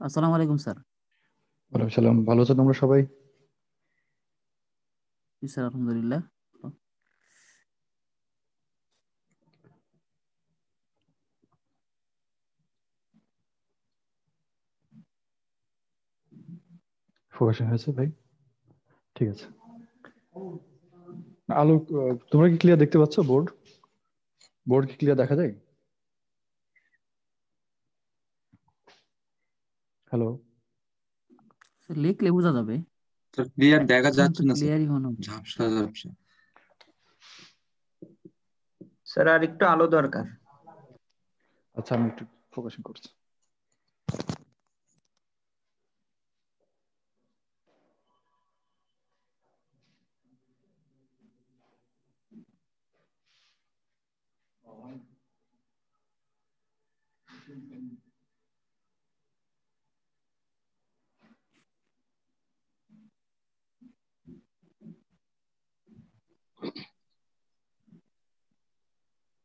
আসসালামু আলাইকুম স্যার। ওয়ালাইকুম সালাম। ভালো আছো তোমরা সবাই? জি স্যার, আলহামদুলিল্লাহ। ফোকাসিং হয়েছে ভাই? ঠিক আছে। আলো, তোমরা কি ক্লিয়ার দেখতে পাচ্ছ? বোর্ড বোর্ড কি ক্লিয়ার দেখা যায়? হ্যালো? স্যার, লিখলে বোঝা যাবে। স্যার ক্লিয়ার দেখা এখন তো যাচ্ছে না স্যার, ক্লিয়ারই মনে হচ্ছে। ঝাপসা ঝাপসা। স্যার আর একটু আলো দরকার। আচ্ছা, আমি একটু ফোকাসিং করছি।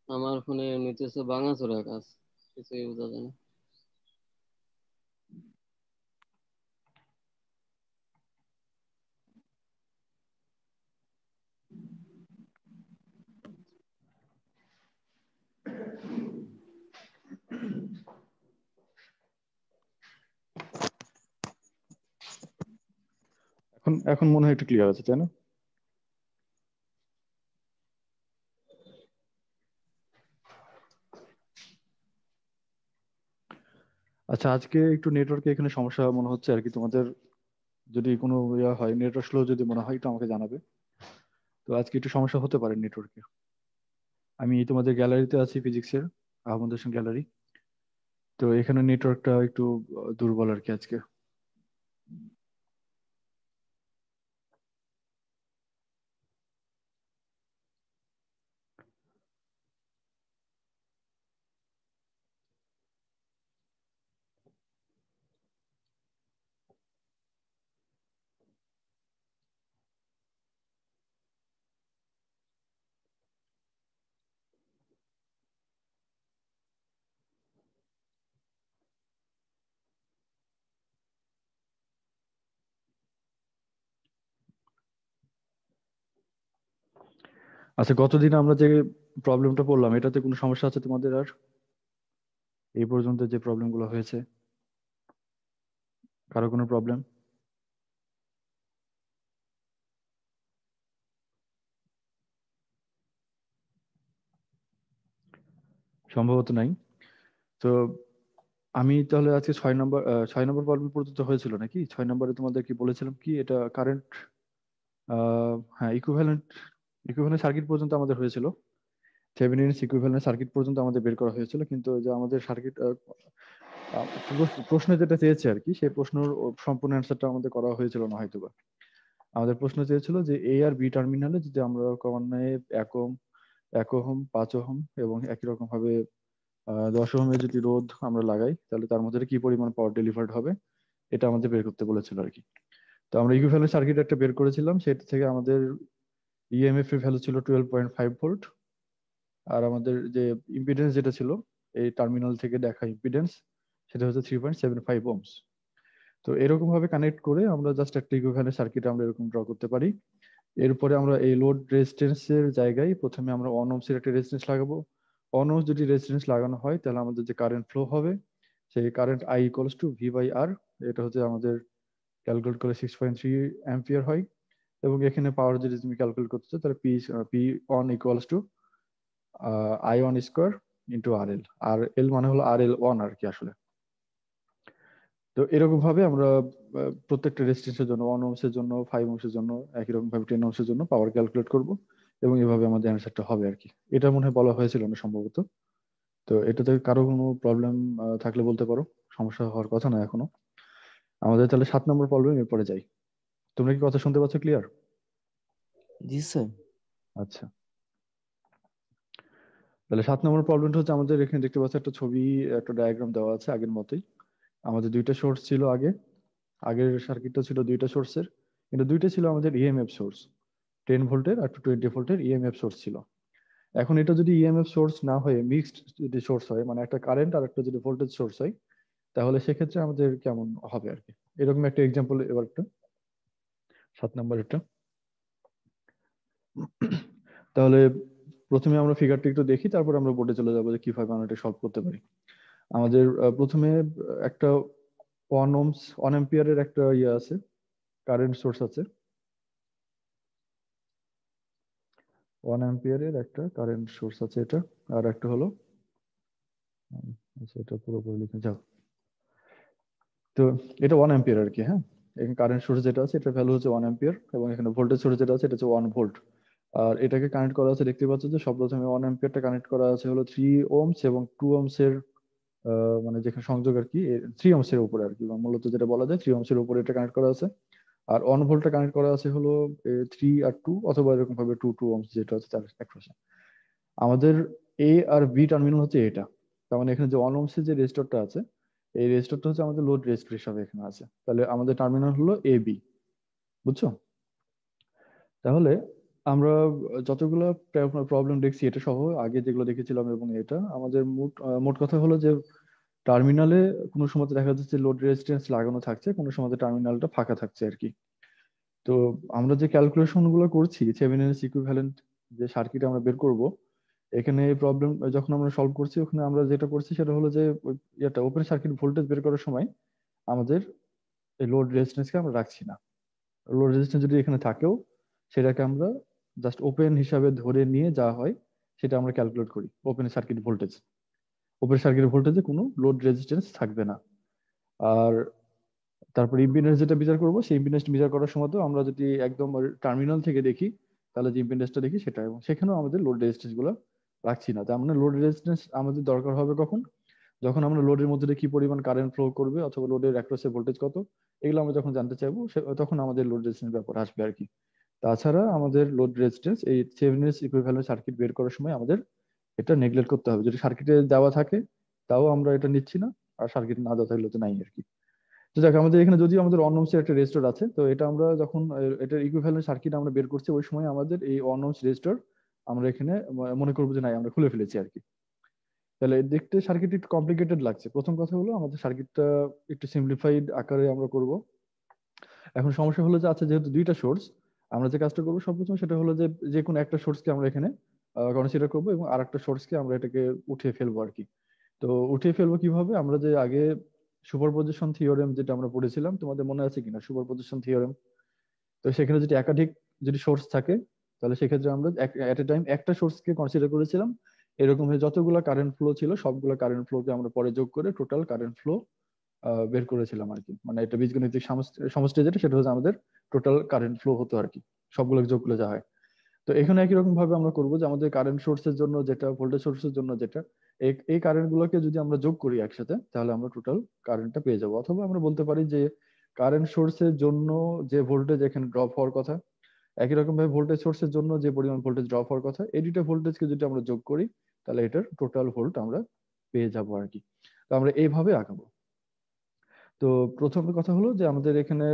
আমার ফোনে নিতেছে ভাঙাচোরা কাজ, কিছুই বোঝা যায় না। এখন এখন মনে হয় একটু ক্লিয়ার আছে, তাই না? আচ্ছা, আজকে একটু নেটওয়ার্কে এখানে সমস্যা মনে হচ্ছে আর কি। তোমাদের যদি কোনো ইয়া হয়, নেটওয়ার্ক স্লো যদি মনে হয়, একটু আমাকে জানাবে। তো আজকে একটু সমস্যা হতে পারে নেটওয়ার্কে। আমি তোমাদের গ্যালারিতে আছি, ফিজিক্সের আহমদ হোসেন গ্যালারি। তো এখানে নেটওয়ার্কটা একটু দুর্বল আর কি আজকে। আচ্ছা, গতদিন আমরা যে প্রবলেমটা পড়লাম, এটাতে কোনো সমস্যা আছে তোমাদের? আর এই পর্যন্ত যে প্রবলেমগুলো হয়েছে, কারো কোনো প্রবলেম? সম্ভবত নাই। তো আমি তাহলে আজকে 6 নম্বর 6 নম্বর প্রবলেম পর্যন্ত হয়েছিল নাকি? 6 নম্বরে তোমাদের কি বলেছিলাম, কি এটা কারেন্ট, হ্যাঁ, ইকুইভ্যালেন্ট ইকুইভ্যালেন্ট সার্কিট পর্যন্ত আমাদের হয়েছিল। থেভেনিনস ইকুইভ্যালেন্ট সার্কিট পর্যন্ত আমাদের বের করা হয়েছিল, কিন্তু যে আমাদের সার্কিট প্রশ্ন যেটা চেয়েছে আর কি, সেই প্রশ্নের সম্পূর্ণ অ্যান্সারটা আমাদের করা হয়েছিল না হয়তোবা। আমাদের প্রশ্ন চেয়েছিল যে এ আর বি টার্মিনালে যদি আমরা ক্রমান্বয়ে 1 ওহম, 1 ওহম, 5 ওহম এবং একই রকম ভাবে 10 ওহমের যদি রোধ আমরা লাগাই, তাহলে তার মধ্যে কি পরিমাণ পাওয়ার ডেলিভার্ড হবে, এটা আমাদের বের করতে বলেছিল আর কি। তো আমরা ইকুইভ্যালেন্ট সার্কিট একটা বের করেছিলাম, সেটা থেকে আমাদের ইএমএফ এর ভ্যালু ছিল 12.5 ভোল্ট। আর আমাদের যে ইম্পিডেন্স যেটা ছিল, এই টার্মিনাল থেকে দেখা ইম্পিডেন্স, সেটা হচ্ছে 3.75 ওহমস। তো এরকম ভাবে কানেক্ট করে আমরা জাস্ট একটা ইকুইভ্যালেন্ট সার্কিট আমরা এরকম ড্র করতে পারি। এরপরে আমরা এই লোড রেজিস্ট্যান্সের জায়গায় প্রথমে আমরা 1 ওহমস এর একটা রেজিস্ট্যান্স লাগাবো। 1 ওহমস যদি রেজিস্ট্যান্স লাগানো হয়, তাহলে আমাদের যে কারেন্ট ফ্লো হবে, সেই current I equals to V by R. এটা হচ্ছে আমাদের ক্যালকুলেট করে 6.3 অ্যাম্পিয়ার হয়। এবং এখানে পাওয়ার যদি তুমি ক্যালকুলেট করতে চাও, তাহলে P P on equals to I one square into R L. R L মানে হলো আর এল ওয়ান আর কি আসলে। তো এরকম ভাবে আমরা প্রত্যেকটা রেজিস্ট্যান্সের জন্য, 1 ওহমসের জন্য, 5 ওহমসের জন্য, একই রকম ভাবে 10 ওহমসের জন্য পাওয়ার ক্যালকুলেট করব। এবং এভাবে আমাদের অ্যান্সারটা হবে আর কি। এটা মনে হয় বলা হয়েছিল না সম্ভবত। তো এটাতে কারো কোনো প্রবলেম থাকলে বলতে পারো। সমস্যা হওয়ার কথা না এখনো। আমাদের তাহলে 7 নম্বর প্রবলেম এরপরে যাই। তোমরা কি কথা শুনতে পাচ্ছ ক্লিয়ার? জি স্যার। আচ্ছা, তাহলে 7 নম্বর প্রবলেমটা হচ্ছে, আমাদের এখানে দেখতে পাচ্ছ একটা ছবি, একটা ডায়াগ্রাম দেওয়া আছে আগের মতোই। আমাদের দুইটা সোর্স ছিল আগে। আগের সার্কিটটা ছিল দুইটা সোর্সের, কিন্তু দুইটা ছিল আমাদের ইএমএফ সোর্স। 10 ভোল্টের আর 20 ভোল্টের ইএমএফ সোর্স ছিল। এখন এটা যদি ইএমএফ সোর্স না হয়ে মিক্সড যদি সোর্স হয়, মানে একটা কারেন্ট আর একটা যদি ভোল্টেজ সোর্স হয়, তাহলে সেক্ষেত্রে আমাদের কেমন হবে আর কি। এরকম একটা এক্সাম্পল এবার একটা 7 নাম্বার এটা। তাহলে প্রথমে আমরা ফিগারটা একটু দেখি, তারপর আমরা বোর্ডে চলে যাবো যে কিভাবে আমরা এটা সলভ করতে পারি। আমাদের প্রথমে একটা 1 অ্যাম্পিয়ারের একটা ইয়ে আছে, কারেন্ট সোর্স আছে। 1 অ্যাম্পিয়ারের একটা কারেন্ট সোর্স আছে এটা, আর একটা হলো আচ্ছা এটা পুরোপুরি লিখে যাও। তো এটা 1 অ্যাম্পিয়ার আর কি। হ্যাঁ, এখানে কারেন্ট সোর্স যেটা আছে এটা ভ্যালু হচ্ছে 1 অ্যাম্পিয়ার, এবং এখানে ভোল্টেজ সোর্স যেটা আছে এটা হচ্ছে 1 ভোল্ট। আর এটাকে কানেক্ট করা আছে, দেখতে পাচ্ছ যে সর্বপ্রথমে 1 অ্যাম্পিয়ারটা কানেক্ট করা আছে হলো 3 ওহমস এবং 2 ওহমস এর মানে যেখানে সংযোগ আর কি 3 ওহমস এর উপরে আর কি, বা মূলত যেটা বলা যায় 3 ওহমস এর উপরে এটা কানেক্ট করা আছে। আর 1 ভোল্টটা কানেক্ট করা আছে হলো 3 আর 2, অথবা এরকম ভাবে 2 ওহমস যেটা হচ্ছে তার একপাশে। আমাদের এ আর বি টার্মিনাল হচ্ছে এটা। তার মানে এখানে যে 1 ওহমস এর যে রেজিস্টরটা আছে, এই রেজিস্টরটা হচ্ছে আমাদের লোড রেজিস্টর হিসাবে এখানে আছে। তাহলে আমাদের টার্মিনাল হলো এ বি, বুঝছো? তাহলে আমরা যতগুলো প্রবলেম দেখছি এটা সহ আগে যেগুলো দেখেছিলাম, এবং এটা আমাদের মোট কথা হলো যে টার্মিনালে কোনো সময় দেখা যাচ্ছে লোড রেজিস্ট্যান্স লাগানো থাকছে, কোনো সময় টার্মিনালটা ফাঁকা থাকছে আর কি। তো আমরা যে ক্যালকুলেশন গুলো করছি থেভেনিন ইকুইভ্যালেন্ট যে সার্কিট আমরা বের করব, এখানে প্রবলেম যখন আমরা সলভ করছি ওখানে আমরা যেটা করছি সেটা হলো যে এটা ওপেন সার্কিট ভোল্টেজ বের করার সময় আমাদের এই লোড রেজিস্ট্যান্সকে আমরা রাখছি না। লোড রেজিস্ট্যান্স যদি এখানে থাকেও সেটাকে আমরা জাস্ট ওপেন হিসাবে ধরে নিয়ে যা হয় সেটা আমরা ক্যালকুলেট করি open circuit voltage. Open circuit ভোল্টেজে কোনো লোড রেজিস্ট্যান্স থাকবে না। আর তারপর ইম্পিডেন্স যেটা বিচার করবো, সেই ইম্পিডেন্স বিচার করার সময় তো আমরা যদি একদম টার্মিনাল থেকে দেখি তাহলে যে ইম্পিডেন্সটা দেখি সেটা, এবং সেখানেও আমাদের লোড রেজিস্ট্যান্স গুলো রাখছি না। তার মানে লোড রেজিস্ট্যান্স আমাদের দরকার হবে কখন? যখন আমরা লোডের মধ্যে দিয়ে কি পরিমাণ কারেন্ট ফ্লো করবে, অথবা লোডের অ্যাক্রসে ভোল্টেজ কত, এগুলো আমরা যখন জানতে চাইবো তখন আমাদের লোড রেজিস্ট্যান্স ব্যাপার আসবে আর কি। তাছাড়া আমাদের লোড রেজিস্ট্যান্স এই থেভেনিন ইকুইভ্যালেন্ট সার্কিট বের করার সময় আমাদের এটা নেগলেক্ট করতে হবে। যদি সার্কিটে দেওয়া থাকে তাও আমরা এটা নিচ্ছি না, আর সার্কিট না দেওয়া থাকলে তো নাই আর কি। তো দেখ আমাদের এখানে যদি আমাদের অন ওহমস এর একটা রেজিস্টর আছে, তো এটা আমরা যখন এটার ইকুইভ্যালেন্ট সার্কিট আমরা বের করছি ওই সময় আমাদের এই অন ওহমস রেজিস্টর আমরা এখানে মনে করবো যে নাই আমরা খুলে ফেলেছি আর কি। তাহলে দেখতে সার্কিট একটু কমপ্লিকেটেড লাগছে। প্রথম কথা হলো আমাদের সার্কিটটা একটু সিম্পলিফাইড আকারে আমরা করব। এখন সমস্যা হলো যে আচ্ছা যেহেতু দুইটা সোর্স, আমরা যে কাজটা করবো সর্বপ্রথম সেটা হলো যে যে কোনো একটা সোর্সকে আমরা এখানে কনসিডার করবো, এবং আর একটা সোর্সকে আমরা এটাকে উঠিয়ে ফেলবো আর কি। তো উঠিয়ে ফেলবো কিভাবে? আমরা যে আগে সুপারপজিশন থিওরেম যেটা আমরা পড়েছিলাম, তোমাদের মনে আছে কিনা সুপারপজিশন থিওরেম? তো সেখানে যদি একাধিক যদি সোর্স থাকে তাহলে সেক্ষেত্রে আমরা এট এ টাইম একটা সোর্সকে কনসিডার করেছিলাম। এরকম হয়ে যতগুলো কারেন্ট ফ্লো ছিল সবগুলো কারেন্ট ফ্লোকে আমরা পরে যোগ করে টোটাল কারেন্ট ফ্লো বের করেছিলাম আর কি। মানে এটা বীজগণিতিক সমষ্টি যেটা সেটা হচ্ছে আমাদের টোটাল কারেন্ট ফ্লো হতো আর কি, সবগুলো যোগ করলে যা হয়। তো এখানে একই রকম ভাবে আমরা করবো যে আমাদের কারেন্ট সোর্সের জন্য যেটা, ভোল্টেজ সোর্সের জন্য যেটা, এই কারেন্ট গুলোকে যদি আমরা যোগ করি একসাথে তাহলে আমরা টোটাল কারেন্টটা পেয়ে যাবো। অথবা আমরা বলতে পারি যে কারেন্ট সোর্সের জন্য যে ভোল্টেজ এখানে ড্রপ হওয়ার কথা, একই রকম ভাবে ভোল্টেজ সোর্সের জন্য যে পরিমাণ ভোল্টেজ ড্রপ হওয়ার কথা, এই দুইটা ভোল্টেজকে যদি আমরা যোগ করি তাহলে এটার টোটাল ভোল্ট আমরা পেয়ে যাবো আর কি। তো আমরা এইভাবে আঁকাবো। তো প্রথম কথা হলো যে আমাদের এখানে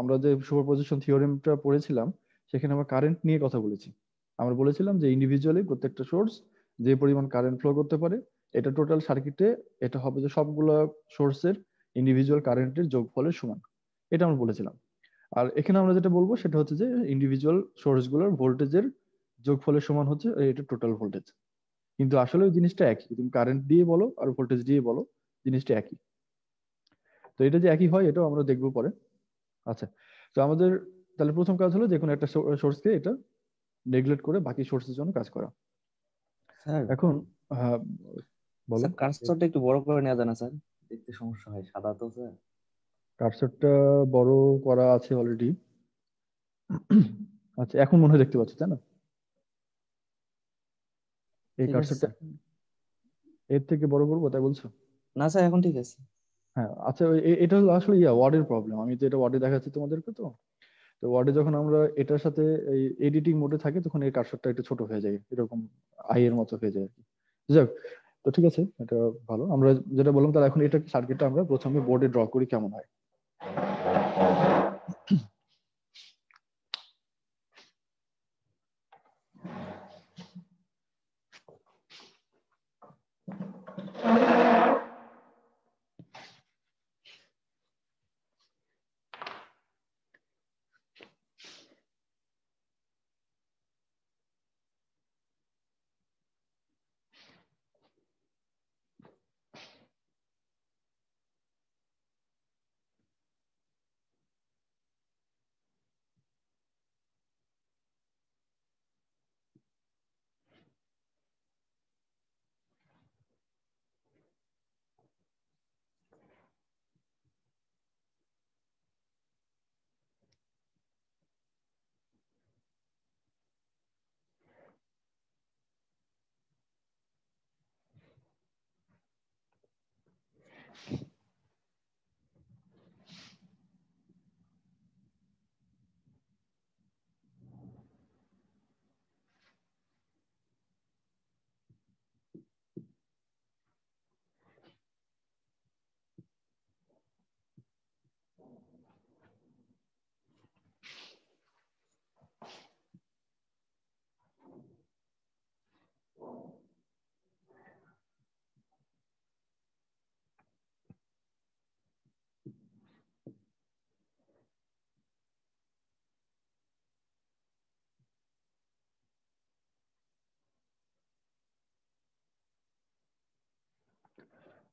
আমরা যে সুপারপজিশন থিওরেমটা পড়েছিলাম সেখানে আমরা কারেন্ট নিয়ে কথা বলেছি। আমরা বলেছিলাম যে ইন্ডিভিজুয়ালি প্রত্যেকটা সোর্স যে পরিমাণ কারেন্ট ফ্লো করতে পারে, এটা টোটাল সার্কিটে এটা হবে যে সবগুলা সোর্সের ইন্ডিভিজুয়াল কারেন্টের যোগফলের সমান। এটা আমরা বলেছিলাম। আর এখানে আমরা যেটা বলবো সেটা হচ্ছে যে ইন্ডিভিজুয়াল সোর্স গুলোর ভোল্টেজের যোগফলের সমান হচ্ছে এটা টোটাল ভোল্টেজ। কিন্তু আসলে ওই জিনিসটা একই, তুমি কারেন্ট দিয়ে বলো আর ভোল্টেজ দিয়ে বলো, জিনিসটা একই। তো এটা যে একই হয় এটাও আমরা দেখবো পরে। আচ্ছা, তো আমাদের তাহলে প্রথম কাজ হলো যে কোনো একটা সোর্সকে এটা নেগলেক্ট করে বাকি সোর্সের জন্য কাজ করা। স্যার এখন বলো। স্যার কার্সরটা একটু বড় করে নেওয়া যায় না স্যার? দেখতে সমস্যা হয়, সাদা তো স্যার। কার্সরটা বড় করা আছে অলরেডি। আচ্ছা এখন মনে হয় দেখতে পাচ্ছ তাই না? এই ঠিক আছে কার্সরটা স্যার। এর থেকে বড় করবো তাই বলছো? না স্যার এখন ঠিক আছে। হ্যাঁ আচ্ছা, এটা হলো আসলে ওয়ার্ডের প্রবলেম। আমি তো এটা ওয়ার্ডে দেখাচ্ছি তোমাদেরকে। তো তো ওয়ার্ডে যখন আমরা এটার সাথে এই এডিটিং মোডে থাকি তখন এই কার্সরটা একটু ছোট হয়ে যায়, এরকম আই এর মতো হয়ে যায় আর কি। যাক, তো ঠিক আছে, এটা ভালো। আমরা যেটা বললাম তাহলে এখন এটা সার্কিটটা আমরা প্রথমে বোর্ডে ড্র করি কেমন হয়।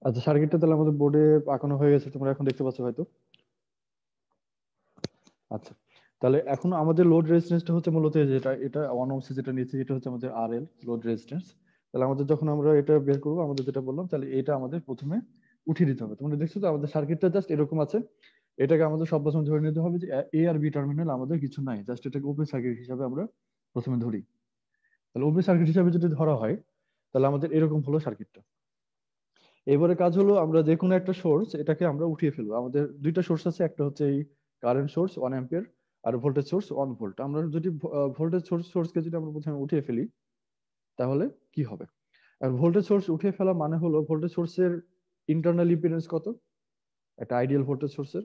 আচ্ছা, সার্কিটটা তাহলে আমাদের বোর্ডে আঁকানো হয়ে গেছে, তোমরা এখন দেখতে পাচ্ছ হয়তো। আচ্ছা, তাহলে এখন আমাদের লোড রেজিস্ট্যান্সটা হচ্ছে মূলত যেটা, এটা 1 ওহমস যেটা নিয়েছে, এটা হচ্ছে আমাদের আরএল লোড রেজিস্ট্যান্স। তাহলে আমাদের যখন আমরা এটা বের করবো, আমাদের যেটা বললাম, তাহলে এটা আমাদের প্রথমে উঠিয়ে দিতে হবে। তোমরা দেখছো তো আমাদের সার্কিটটা জাস্ট এরকম আছে। এটাকে আমাদের সব প্রথমে ধরে নিতে হবে যে এ আর বি টার্মিনাল আমাদের কিছু নাই, জাস্ট এটাকে ওপেন সার্কিট হিসাবে আমরা প্রথমে ধরি। তাহলে ওপেন সার্কিট হিসাবে যদি ধরা হয়, তাহলে আমাদের এরকম হলো সার্কিটটা। এবারে কাজ হলো আমরা যে কোনো একটা সোর্স, এটাকে আমরা উঠিয়ে ফেলবো। আমাদের দুইটা সোর্স আছে, একটা হচ্ছে এই কারেন্ট সোর্স 1 অ্যাম্পিয়ার, আর ভোল্টেজ সোর্স 1 ভোল্ট। আমরা যদি ভোল্টেজ সোর্সকে যদি আমরা প্রথমে উঠিয়ে ফেলি, তাহলে কি হবে? আর ভোল্টেজ সোর্স উঠিয়ে ফেলা মানে হলো ভোল্টেজ সোর্সের ইন্টারনাল ইম্পিডেন্স কত? একটা আইডিয়াল ভোল্টেজ সোর্সের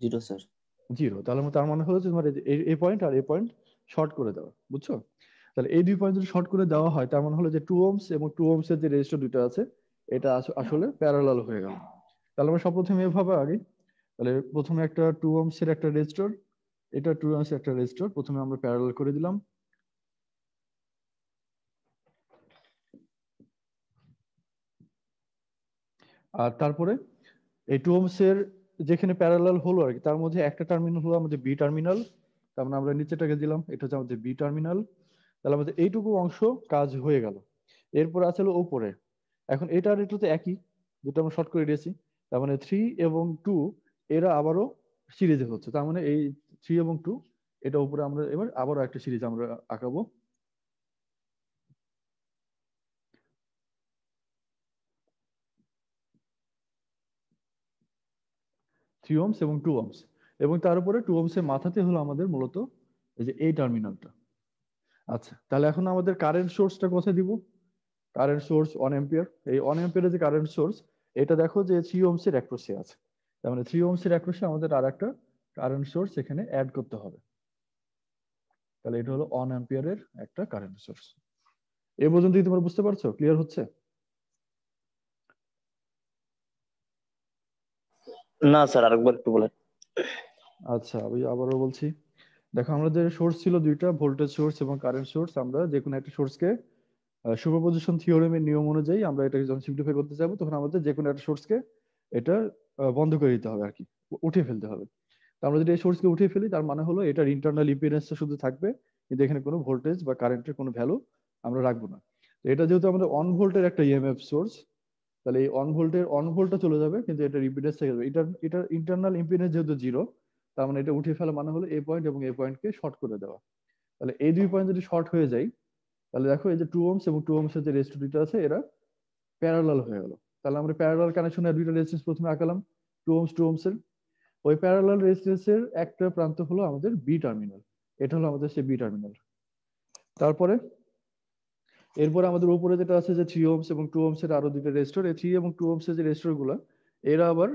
0 স্যার। 0। তাহলে তার মানে হলো যে তোমার এই পয়েন্ট আর এই পয়েন্ট শর্ট করে দেওয়া, বুঝছো? তাহলে এই দুই পয়েন্ট যদি শর্ট করে দেওয়া হয়, তার মানে হলো যে 2 ওহমস এবং 2 ওহমস এর যে রেজিস্টর দুটো আছে, এটা আসলে প্যারালাল হয়ে গেল। তাহলে আমরা সর্বপ্রথমে এভাবে আগে, তাহলে প্রথমে একটা 2 ওহমস এর একটা রেজিস্টর, এটা 2 ওহমস এর একটা রেজিস্টর, প্রথমে আমরা প্যারালাল করে দিলাম। আর তারপরে এই 2 ওহমস এর যেখানে প্যারালাল হলো আর কি, তার মধ্যে একটা টার্মিনাল হলো আমাদের বি টার্মিনাল। তার মানে আমরা নিচেটাকে দিলাম, এটা হচ্ছে আমাদের বি টার্মিনাল। তাহলে আমাদের এইটুকু অংশ কাজ হয়ে গেল। এরপর আছে হলো উপরে। এখন এটা আর এটা তো একই, যেটা আমরা শর্ট করে দিয়েছি। তার মানে 3 এবং 2 এরা আবারও সিরিজে হচ্ছে। তার মানে এই 3 এবং 2 এটা উপরে আমরা এবার আবারও একটা সিরিজ আমরা আঁকাবো। থ্রি ওহমস এবং 2 ওহমস, এবং তার উপরে 2 ওহমস এর মাথাতে হলো আমাদের মূলত এই যে এই টার্মিনালটা। আচ্ছা, তাহলে এখন আমাদের কারেন্ট সোর্সটা কোথায় দিব? Current source 1 ampere. এই 1 অ্যাম্পিয়ারের যে কারেন্ট সোর্স, এটা দেখো যে 3 ওহমস এর অ্যাক্রসে আছে। তার মানে 3 ওহমস এর অ্যাক্রসে আমাদের আর একটা কারেন্ট সোর্স এখানে অ্যাড করতে হবে। তাহলে এটা হলো 1 অ্যাম্পিয়ারের একটা কারেন্ট সোর্স। এই পর্যন্তই তোমরা বুঝতে পারছো? ক্লিয়ার হচ্ছে? না স্যার, আরেকবার একটু বলেন। আচ্ছা, আমি আবারও বলছি। দেখো, আমাদের সোর্স ছিল দুইটা, ভোল্টেজ সোর্স এবং কারেন্ট সোর্স। আমরা যে কোনো একটা সোর্সকে সুপারপজিশন থিওরেমের নিয়ম অনুযায়ী আমরা এটাকে যখন সিম্পলিফাই করতে যাবো, তখন আমাদের যে কোনো একটা সোর্সকে এটা বন্ধ করে দিতে হবে আর কি, উঠিয়ে ফেলতে হবে। তো আমরা যদি এই সোর্সকে উঠিয়ে ফেলি, তার মানে হলো এটার ইন্টারনাল ইম্পিডেন্সটা শুধু থাকবে, কিন্তু এখানে কোনো ভোল্টেজ বা কারেন্টের কোনো ভ্যালু আমরা রাখবো না। তো এটা যেহেতু আমাদের 1 ভোল্টের একটা ইএমএফ সোর্স, তাহলে এই 1 ভোল্টটা চলে যাবে, কিন্তু এটার ইম্পিডেন্স থেকে যাবে। এটার ইন্টারনাল ইম্পিডেন্স যেহেতু 0, তার মানে এটা উঠিয়ে ফেলা মানে হলো এই পয়েন্ট এবং এই পয়েন্টকে শর্ট করে দেওয়া। তাহলে এই দুই পয়েন্ট যদি শর্ট হয়ে যায়, তাহলে দেখো এই যে 2 ওহমস এবং 2 ওহমস এর যে রেজিস্টর দুটো আছে, এরা প্যারালাল হয়ে গেল। তাহলে আমরা প্যারালাল কানেকশনের দুইটা রেজিস্ট্যান্স প্রথমে আঁকালাম, 2 ওহমস 2 ওহমস এর। ওই প্যারালাল রেজিস্ট্যান্সের একটা প্রান্ত হলো আমাদের বি টার্মিনাল, এটা হলো আমাদের সেই বি টার্মিনাল। তারপরে এরপর আমাদের উপরে যেটা আছে যে 3 ওহমস এবং 2 ওহমস এর আরো দুটো রেজিস্টর, এই 3 এবং 2 ওহমস এর যে রেজিস্টর গুলো, এরা আবার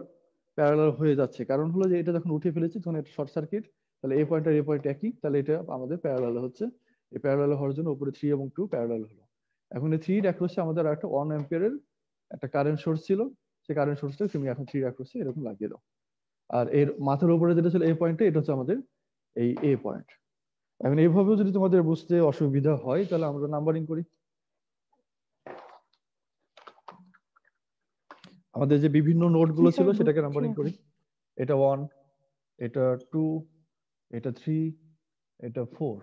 প্যারালাল হয়ে যাচ্ছে। কারণ হলো যে এটা যখন উঠে ফেলেছি, তখন এটা শর্ট সার্কিট। তাহলে এই পয়েন্ট আর এই পয়েন্ট একই, তাহলে এটা আমাদের প্যারালাল হচ্ছে। এই প্যারালাল হওয়ার জন্য উপরে 3 এবং 2 প্যারালাল হলো। এখন এই 3 অ্যাক্রসে আমাদের একটা 1 অ্যাম্পিয়ারের একটা কারেন্ট সোর্স ছিল, সেই কারেন্ট সোর্সটা তুমি এখন 3 অ্যাক্রসে এরকম লাগিয়ে দাও। আর এর মাথার উপরে যেটা ছিল এই পয়েন্টে, এটা হচ্ছে আমাদের এই এ পয়েন্ট। এখন এইভাবেও যদি তোমাদের বুঝতে অসুবিধা হয়, তাহলে আমরা নাম্বারিং করি। আমাদের যে বিভিন্ন নোড গুলো ছিল সেটাকে নাম্বারিং করি। এটা 1, এটা 2, এটা 3, এটা 4।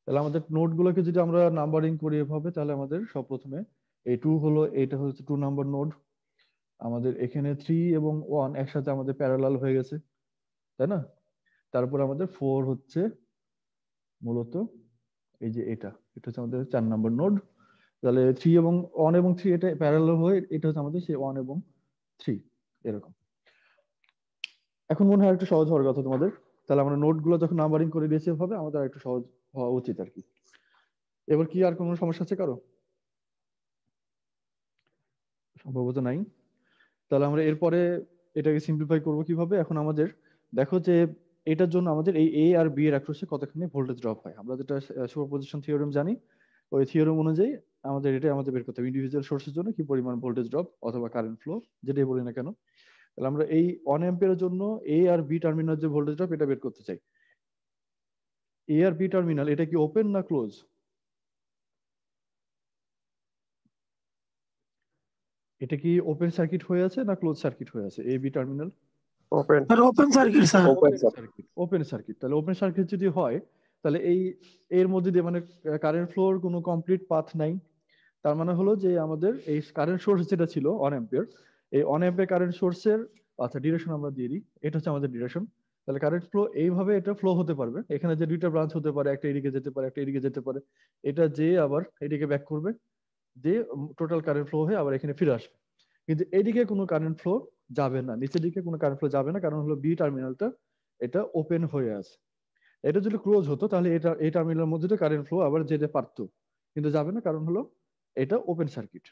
তাহলে আমাদের নোড গুলোকে যদি আমরা নাম্বারিং করি এভাবে, তাহলে আমাদের সব প্রথমে এই 2 হলো, এটা হচ্ছে 2 নাম্বার নোড। আমাদের এখানে 3 এবং 1 একসাথে আমাদের প্যারালাল হয়ে গেছে, তাই না? তারপর আমাদের 4 হচ্ছে মূলত এই যে এটা হচ্ছে আমাদের 4 নাম্বার নোড। তাহলে 3 এবং 1 এবং 3 এটা প্যারালাল হয়ে এটা হচ্ছে আমাদের সেই 1 এবং 3। এরকম। এখন মনে হয় একটু সহজ হওয়ার কথা তোমাদের, তাহলে আমরা নোট গুলো যখন নাম্বারিং করে দিয়েছি এভাবে, আমাদের একটু সহজ হওয়া উচিত আর কি। এবার কি আর কোনো সমস্যা আছে কারো? সম্ভবত নাই। তাহলে আমরা এরপরে এটাকে সিম্পলিফাই করব কিভাবে। এখন আমাদের দেখো যে এটার জন্য আমাদের এই এ আর বি এর অ্যাক্রসে কতখানি ভোল্টেজ ড্রপ হয়, আমরা যেটা সুপারপজিশন থিওরেম জানি, ওই থিওরেম অনুযায়ী আমাদের বের করতে হবে ইন্ডিভিজুয়াল সোর্সের জন্য কি পরিমাণ ভোল্টেজ ড্রপ অথবা কারেন্ট ফ্লো যেটাই বলি না কেন। তাহলে আমরা এই 1 অ্যাম্পিয়ারের জন্য এ আর বি টার্মিনাল যে ভোল্টেজ ড্রপ এটা বের করতে চাই। এ আর বি টার্মিনাল এটা কি ওপেন না ক্লোজ? এটা কি ওপেন সার্কিট হয়ে আছে না ক্লোজ সার্কিট হয়ে আছে? A B terminal open open circuit sir. Open sir. Open circuit. তাহলে ওপেন সার্কিট যদি হয় তাহলে এই এর মধ্যে দিয়ে মানে কারেন্ট ফ্লোর কোনো কমপ্লিট পাথ নাই। তার মানে হলো যে আমাদের এই কারেন্ট সোর্স যেটা ছিল 1 অ্যাম্পিয়ার, এই 1 অ্যাম্পিয়ার কারেন্ট সোর্সের আচ্ছা ডিরেকশন আমরা দিয়ে দিই, এটা হচ্ছে আমাদের ডিরেকশন। তাহলে কারেন্ট ফ্লো এইভাবে এটা ফ্লো হতে পারবে, এখানে যে দুইটা ব্রাঞ্চ হতে পারে, একটা এদিকে যেতে পারে একটা এদিকে যেতে পারে, এটা যে আবার এদিকে ব্যাক করবে, যে টোটাল কারেন্ট ফ্লো হয়ে আবার এখানে ফিরে আসবে। কিন্তু এদিকে কোনো কারেন্ট ফ্লো যাবে না, নিচের দিকে কোনো কারেন্ট ফ্লো যাবে না, কারণ হলো বি টার্মিনালটা এটা ওপেন হয়ে আছে। এটা যদি ক্লোজ হতো তাহলে এটা এই টার্মিনালের মধ্যে দিয়ে কারেন্ট ফ্লো আবার যেতে পারতো, কিন্তু যাবে না, কারণ হলো এটা ওপেন সার্কিট।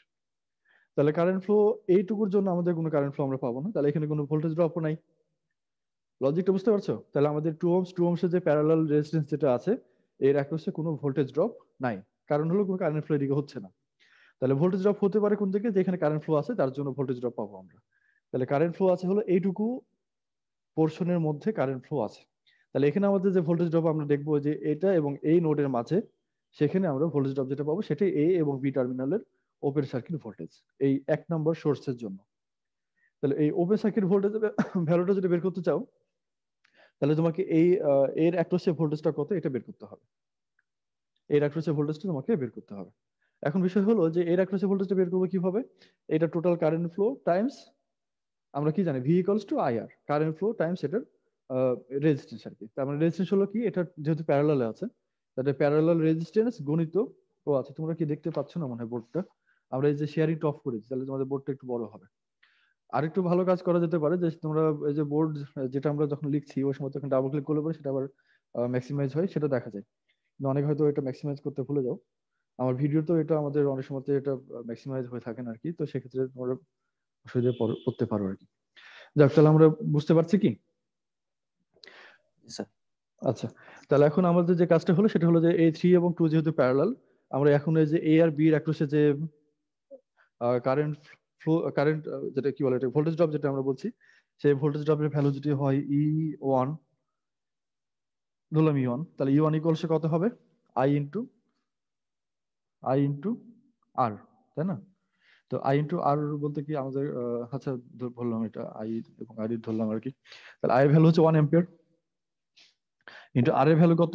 তাহলে কারেন্ট ফ্লো এইটুকুর জন্য আমাদের কোনো কারেন্ট ফ্লো আমরা পাবো না, তাহলে এখানে কোনো ভোল্টেজ ড্রপও নাই। লজিকটা বুঝতে পারছো? তাহলে আমাদের 2 ওহমসের যে প্যারালাল রেজিস্ট্যান্স যেটা আছে এর অ্যাক্রসে কোনো ভোল্টেজ ড্রপ নাই, কারণ হলো কোনো কারেন্ট ফ্লো এদিকে হচ্ছে না। তাহলে ভোল্টেজ ড্রপ হতে পারে কোন দিকে? যেখানে কারেন্ট ফ্লো আছে তার জন্য ভোল্টেজ ড্রপ পাবো আমরা। তাহলে কারেন্ট ফ্লো আছে হলো এইটুকু পোর্শনের মধ্যে কারেন্ট ফ্লো আছে। তাহলে এখানে আমাদের যে ভোল্টেজ ড্রপ আমরা দেখবো যে এটা এবং এই নোডের মাঝে, সেখানে আমরা ভোল্টেজ ড্রপ যেটা পাবো সেটাই এ এবং বি টার্মিনালের ওপেন সার্কিট ভোল্টেজ এই 1 নম্বর সোর্সের জন্য। তাহলে এই ওপেন সার্কিট ভোল্টেজের ভ্যালুটা যদি বের করতে চাও তাহলে তোমাকে এই এর অ্যাক্রসে ভোল্টেজটা কত এটা বের করতে হবে, এর অ্যাক্রসে ভোল্টেজটা তোমাকে বের করতে হবে। এখন বিষয় হলো যে এর অ্যাক্রসে ভোল্টেজটা বের করবো কিভাবে? এটা টোটাল কারেন্ট ফ্লো টাইমস আমরা কি জানি V equals two IR, current flow Times এটার রেজিস্ট্যান্স আর কি। তার মানে রেজিস্ট্যান্স হলো কি, এটা যেহেতু প্যারালালে আছে তাহলে প্যারালাল রেজিস্ট্যান্স গণিত ও আছে, তোমরা কি দেখতে পাচ্ছ না মনে হয় বোর্ডটা? আমরা এই যে শেয়ারিং অফ করেছি তাহলে তোমাদের বোর্ডটা একটু বড় হবে। আরেকটু ভালো কাজ করা যেতে পারে যে তোমরা এই যে বোর্ড যেটা আমরা যখন লিখছি ওই সময় তখন ডাবল ক্লিক করলে পরে সেটা আবার ম্যাক্সিমাইজ হয়, সেটা দেখা যায়। কিন্তু অনেক হয়তো এটা ম্যাক্সিমাইজ করতে ভুলে যাও। আমার ভিডিও তো এটা আমাদের অনেক সময় এটা ম্যাক্সিমাইজ হয়ে থাকে না আর কি, তো সেক্ষেত্রে তোমরা অসুবিধা পড়তে পারো আর কি। যাক, তাহলে আমরা বুঝতে পারছি কি? স্যার আচ্ছা, তাহলে এখন আমাদের যে কাজটা হলো সেটা হলো যে এই 3 এবং 2 যেহেতু প্যারালাল, আমরা এখন এই যে এ আর বি এর অ্যাক্রসে যে কারেন্ট ফ্লো কারেন্ট যেটা কি বলে এটা ভোল্টেজ ড্রপ যেটা আমরা বলছি, সেই ভোল্টেজ ড্রপের ভ্যালু যদি হয় E1, ধরলাম E1, তাহলে E1 ইকুয়ালস কত হবে? I ইন্টু আর, তাই না? তো আই ইন্টু আর বলতে কি আমাদের আচ্ছা বললাম এটা আই এবং আর ধরলাম আর কি। তাহলে আই এর ভ্যালু হচ্ছে 1 অ্যাম্পিয়ার ইন্টু আর এর ভ্যালু কত?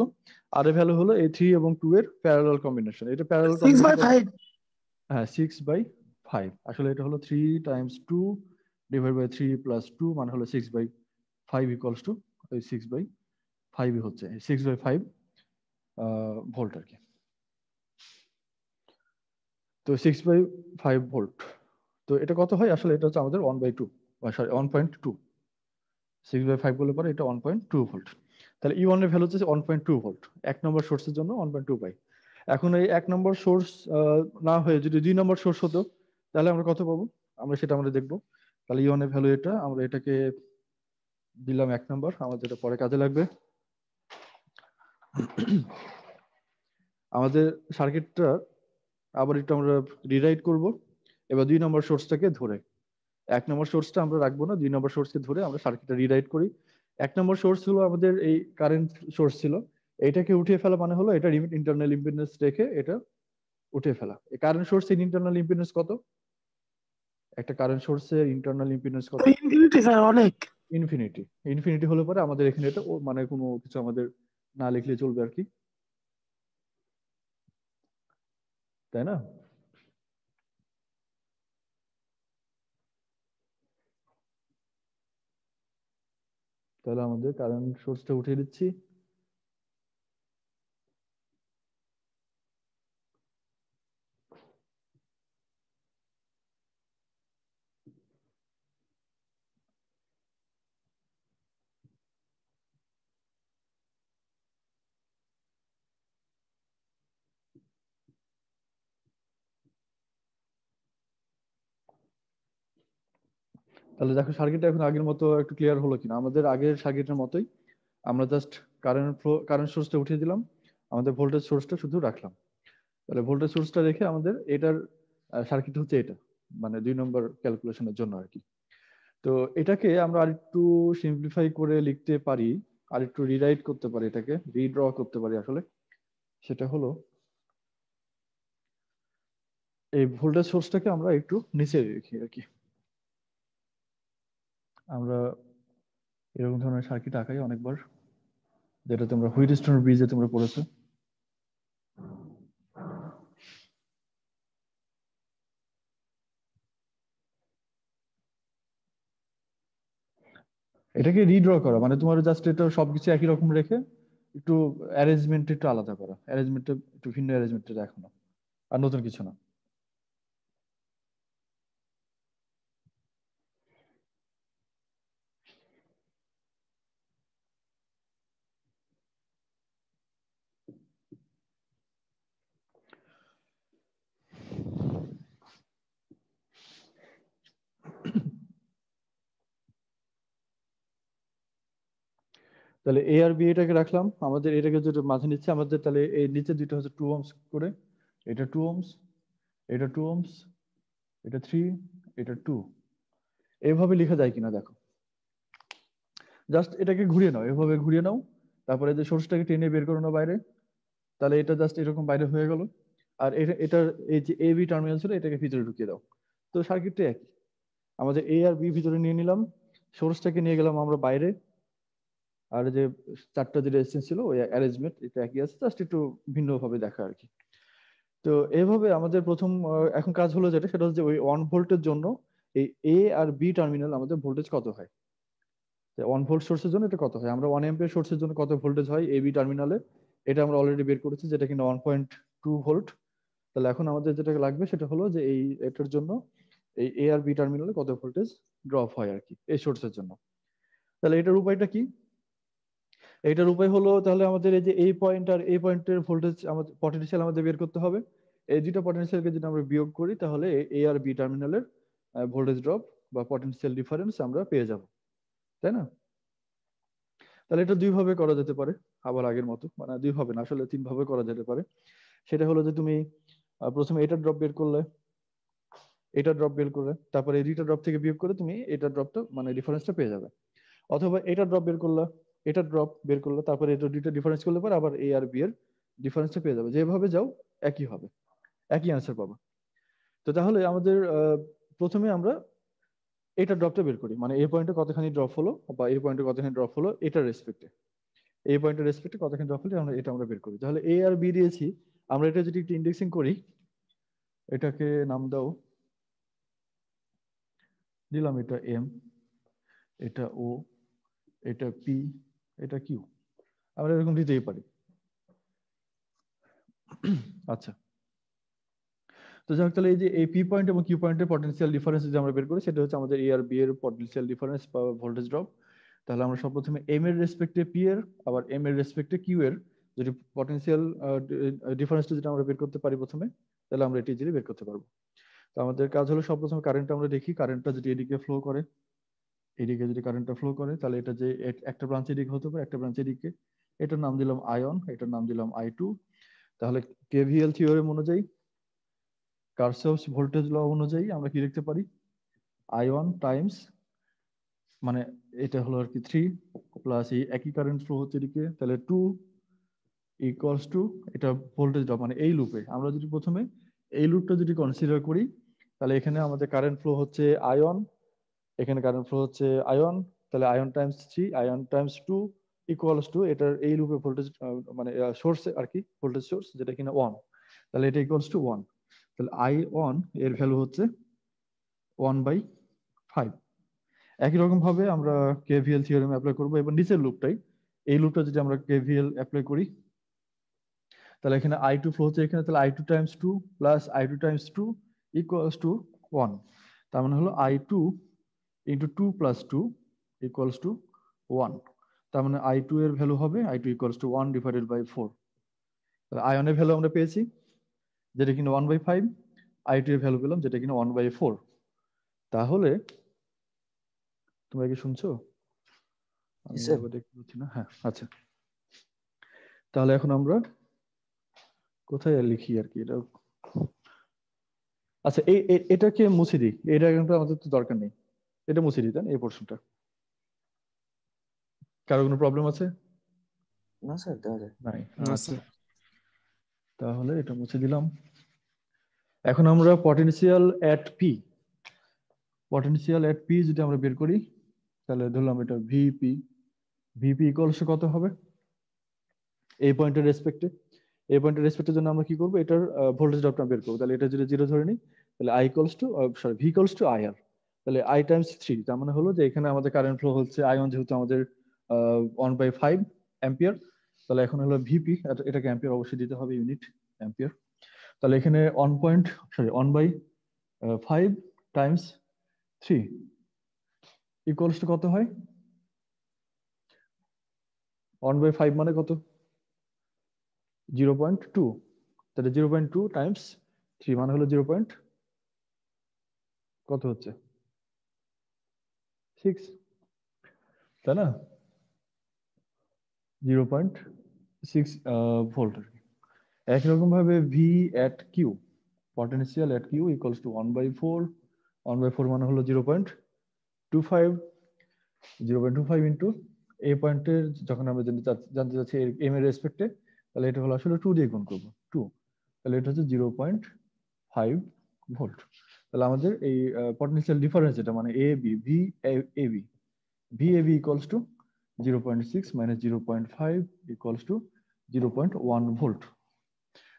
আর এর ভ্যালু হলো এই 3 এবং 2 এর প্যারালাল কম্বিনেশন। এটা প্যারালাল 6/5। হ্যাঁ 6/5, আসলে এটা হলো 3 টাইমস 2 ডিভাইড বাই 3 প্লাস 2 মানে হলো 6/5 ইকুয়ালস টু ওই 6/5 হচ্ছে 6/5 ভোল্ট আর কি। তো 6/5 ভোল্ট, তো এটা কত হয় আসলে? এটা হচ্ছে আমাদের 1/2 সরি 1.2, 6/5 বলে পরে এটা 1.2 ভোল্ট। তাহলে E1 এর ভ্যালু হচ্ছে 1.2 ভোল্ট, 1 নম্বর সোর্সের জন্য 1.2 পাই। এখন এই 1 নম্বর সোর্স না হয়ে যদি 2 নম্বর সোর্স হতো তাহলে আমরা কত পাবো আমরা সেটা আমরা দেখবো। তাহলে E1 এর ভ্যালু এটা, আমরা এটাকে দিলাম 1 নম্বর, আমাদের এটা পরে কাজে লাগবে। আমাদের সার্কিটটা আবার একটু আমরা রিরাইট করব। এবার 2 নম্বর সোর্সটাকে ধরে, 1 নম্বর সোর্সটা আমরা রাখবো না, 2 নম্বর সোর্সকে ধরে আমরা সার্কিটটা রিরাইট করি। 1 নম্বর সোর্স হলো আমাদের এই কারেন্ট সোর্স ছিল, এটাকে উঠিয়ে ফেলা মানে হলো এটা ইন্টারনাল ইম্পিডেন্স রেখে এটা উঠিয়ে ফেলা। এই কারেন্ট সোর্সের ইন্টারনাল ইম্পিডেন্স কত? একটা কারেন্ট সোর্সের ইন্টারনাল ইম্পিডেন্স কত? ইনফিনিটি স্যার, অনেক। ইনফিনিটি। ইনফিনিটি হলে পরে আমাদের এখানে এটা মানে কোনো কিছু আমাদের না লিখলে চলবে আর কি, তাই না? তাহলে আমাদের কারেন্ট সোর্সটা উঠিয়ে দিচ্ছি। তাহলে দেখো সার্কিটটা এখন আগের মতো একটু ক্লিয়ার হলো কিনা। আমাদের আগের সার্কিটের মতোই আমরা জাস্ট কারেন্ট সোর্সটা উঠিয়ে দিলাম, আমাদের ভোল্টেজ সোর্সটা শুধু রাখলাম। তাহলে ভোল্টেজ সোর্সটা রেখে আমাদের এটার সার্কিট হচ্ছে এটা, মানে 2 নম্বর ক্যালকুলেশনের জন্য আর কি। তো এটাকে আমরা আরেকটু সিম্পলিফাই করে লিখতে পারি, আরেকটু রিরাইট করতে পারি, এটাকে রিড্র করতে পারি আসলে। সেটা হলো এই ভোল্টেজ সোর্সটাকে আমরা একটু নিচে রেখি আর কি। আমরা এরকম ধরনের সার্কিট আঁকাই অনেকবার, যেটা তোমরা হুইটস্টোন ব্রিজে তোমরা পড়েছো। এটাকে রিড্র করা মানে তোমার জাস্ট এটা সবকিছু একই রকম রেখে একটু অ্যারেঞ্জমেন্ট একটু আলাদা করা, অ্যারেঞ্জমেন্টটা একটু ভিন্ন অ্যারেঞ্জমেন্টে দেখানো, আর নতুন কিছু না। তাহলে এ আর বি এটাকে রাখলাম, আমাদের এটাকে যেটা মাঝে নিচ্ছে আমাদের, তাহলে এই নিচে দুটো হচ্ছে 2 ohms করে, এটা 2 ohms, এটা 2 ohms, এটা 3, এটা 2। এইভাবে লেখা যায় কিনা দেখো, জাস্ট এটাকে ঘুরিয়ে নাও, এভাবে ঘুরিয়ে নাও, তারপরে যে সোর্সটাকে টেনে বের করে নাও বাইরে, তাহলে এটা জাস্ট এরকম বাইরে হয়ে গেল। আর এটার এই যে এ বি টার্মিনাল ছিল এটাকে ভিতরে ঢুকিয়ে দাও। তো সার্কিটটা একই, আমাদের এ আর বি ভিতরে নিয়ে নিলাম, সোর্সটাকে নিয়ে গেলাম আমরা বাইরে, আর যে 4টা যে রেজিস্ট্যান্স ছিল ওই অ্যারেঞ্জমেন্ট এটা একই আছে, জাস্ট একটু ভিন্নভাবে দেখা আর কি। তো এইভাবে আমাদের প্রথম এখন কাজ হলো যেটা, সেটা হচ্ছে ওই 1 ভোল্টের জন্য এই এ আর বি টার্মিনাল আমাদের ভোল্টেজ কত হয়। 1 ভোল্ট সোর্সের জন্য এটা কত হয়, আমরা 1 অ্যাম্পিয়ার সোর্সের জন্য কত ভোল্টেজ হয় এ বি টার্মিনালে, এটা আমরা অলরেডি বের করেছি, যেটা কিনা 1.2 ভোল্ট। তাহলে এখন আমাদের যেটা লাগবে সেটা হলো যে এই এটার জন্য এই এ আর বি টার্মিনালে কত ভোল্টেজ ড্রপ হয় আর কি এই সোর্সের জন্য। তাহলে এটার উপায়টা কি, এইটার উপায় হলো তাহলে আমাদের এই যে এই পয়েন্ট আর এই পয়েন্টের ভোল্টেজ আমাদের পটেনশিয়াল আমাদের বের করতে হবে। এই দুটো পটেনশিয়ালকে যদি আমরা বিয়োগ করি তাহলে এ আর বি টার্মিনালের ভোল্টেজ ড্রপ বা পটেনশিয়াল ডিফারেন্স আমরা পেয়ে যাব, তাই না? তাহলে এটা 2 ভাবে করা যেতে পারে, আবার আগের মতো, মানে 2 ভাবে না আসলে 3 ভাবে করা যেতে পারে। সেটা হলো যে তুমি প্রথমে এটা ড্রপ বের করলে, এটা ড্রপ বের করলে, তারপরে এই দুইটা ড্রপ থেকে বিয়োগ করে তুমি এটা ড্রপটা মানে ডিফারেন্সটা পেয়ে যাবে। অথবা এটা ড্রপ বের করলে, এটা ড্রপ বের করলে, তারপরে এটা দুইটা ডিফারেন্স করলে পরে আবার এ আর বি এর ডিফারেন্সটা পেয়ে যাবে। যেভাবে যাও একই হবে, একই অ্যান্সার পাবো। তো তাহলে আমাদের প্রথমে আমরা এটা ড্রপটা বের করি, মানে এই পয়েন্টে কতখানি ড্রপ হলো বা এই পয়েন্টে কতখানি ড্রপ হলো এটার রেসপেক্টে, এই পয়েন্টের রেসপেক্টে কতখানি ড্রপ হলে আমরা এটা বের করি। তাহলে এ আর বি দিয়েছি, আমরা এটা যদি একটু ইন্ডেক্সিং করি, এটাকে নাম দাও, দিলাম এটা এম, এটা ও, এটা পি, এটা কিউ, আমরা এরকম দিতেই পারি। আচ্ছা, তো যাই হোক, তাহলে এই যে এই পি পয়েন্ট এবং কিউ পয়েন্টের পটেনশিয়াল ডিফারেন্স যদি আমরা বের করি, সেটা হচ্ছে আমাদের এ আর বি এর পটেনশিয়াল ডিফারেন্স বা ভোল্টেজ ড্রপ। তাহলে আমরা সর্বপ্রথমে এম এর রেসপেক্টে পি এর, আবার এম এর রেসপেক্টে কিউ এর যদি পটেনশিয়াল ডিফারেন্সটা যেটা আমরা বের করতে পারি প্রথমে, তাহলে আমরা এটি ইজিলি বের করতে পারবো। তো আমাদের কাজ হলো সর্বপ্রথমে কারেন্টটা আমরা দেখি, কারেন্টটা যদি এদিকে ফ্লো করে, এদিকে যদি কারেন্টটা ফ্লো করে, তাহলে এটা যে একটা ব্রাঞ্চ এদিকে হতে পারে, একটা ব্রাঞ্চ এদিকে, এটার নাম দিলাম আয়ন, এটার নাম দিলাম I2। তাহলে কেভিএল থিওরেম অনুযায়ী, কারশফস ভোল্টেজ ল অনুযায়ী আমরা কি লিখতে পারি, I1 টাইমস, মানে এটা হলো আর কি 3 প্লাস এই একই কারেন্ট ফ্লো হচ্ছে এদিকে, তাহলে 2 ইকুয়ালস টু এটা ভোল্টেজ ড্রপ, মানে এই লুপে আমরা যদি প্রথমে এই লুপটা যদি কনসিডার করি, তাহলে এখানে আমাদের কারেন্ট ফ্লো হচ্ছে আয়ন, এখানে কারেন্ট ফ্লো হচ্ছে আয়ন, তাহলে ion Times 3, ion Times 2 equals to এটার এই লুপে ভোল্টেজ মানে সোর্স আর কি, ভোল্টেজ সোর্স যেটা কিনা 1, তাহলে এটা ইকুয়ালস টু 1। তাহলে I1 এর ভ্যালু হচ্ছে 1/5। একই রকম ভাবে আমরা কেভিএল থিওরেম অ্যাপ্লাই করব। এবার নিচের লুপটাই, এই লুপটা যদি আমরা কেভিএল অ্যাপ্লাই করি, তাহলে এখানে I2 ফ্লো হচ্ছে এখানে, তাহলে I2 Times 2 plus I2 Times 2 equals to 1। তার মানে হলো I2 into 2 plus 2 equals to 1। তার মানে I2 এর ভ্যালু হবে I2 equals to 1 divided by 4। তাহলে আয়নের ভ্যালু আমরা পেয়েছি যেটা কিনা 1/5, I2 এর ভ্যালু পেলাম যেটা কিনা 1/4। তাহলে তোমরা কি শুনছো? আমি স্যার। আবার দেখতে পাচ্ছি না। হ্যাঁ, আচ্ছা। তাহলে এখন আমরা কোথায় লিখি আর কি এটা। আচ্ছা, এটাকে মুছে দিই, এটা কিন্তু আমাদের তো দরকার নেই, এটা মুছে দিই, তাই না? এই পোর্শনটা কারো কোনো প্রবলেম আছে? না স্যার, দেওয়া যায়। নাই। না আচ্ছা, স্যার। তাহলে এটা মুছে দিলাম। এখন আমরা পটেনশিয়াল এট পি, পটেনশিয়াল এট পি যদি আমরা বের করি, তাহলে ধরলাম এটা ভিপি, ভিপি ইকুয়ালস কত হবে এই পয়েন্টের রেসপেক্টে। এই পয়েন্টের রেসপেক্টের জন্য আমরা কি করবো, এটার ভোল্টেজ ড্রপটা বের করবো। তাহলে এটা যদি 0 ধরে নিই, তাহলে I equals to sorry V equals to I R, তাহলে আই টাইমস 3। তার মানে হলো যে এখানে আমাদের কারেন্ট ফ্লো হচ্ছে I1 যেহেতু আমাদের 1/5 অ্যাম্পিয়ার, তাহলে এখন হলো ভিপি, এটাকে অ্যাম্পিয়ার অবশ্যই দিতে হবে, ইউনিট অ্যাম্পিয়ার। তাহলে এখানে 1/5 টাইমস 3 ইকুয়ালস টু কত হয়? 1/5 মানে কত? 0.2। তাহলে 0.2 টাইমস 3 মানে হলো 0. কত হচ্ছে? 6, তাই না? 0.6 ভোল্ট। একই রকম ভাবে V at Q, potential at Q equals to 1/4, 1/4 মানে হলো 0.25, 0.25 ইন্টু এই পয়েন্টের যখন আমরা জানতে চাচ্ছি এম এর রেসপেক্টে, তাহলে এটা হলো আসলে 2 দিয়ে গুণ করবো, 2, তাহলে এটা হচ্ছে 0.5 ভোল্ট। তাহলে আমাদের এই পটেনশিয়াল ডিফারেন্স এটা মানে A B, V A B, V A B equals to 0.6 minus 0.5 equals to 0.1 volt.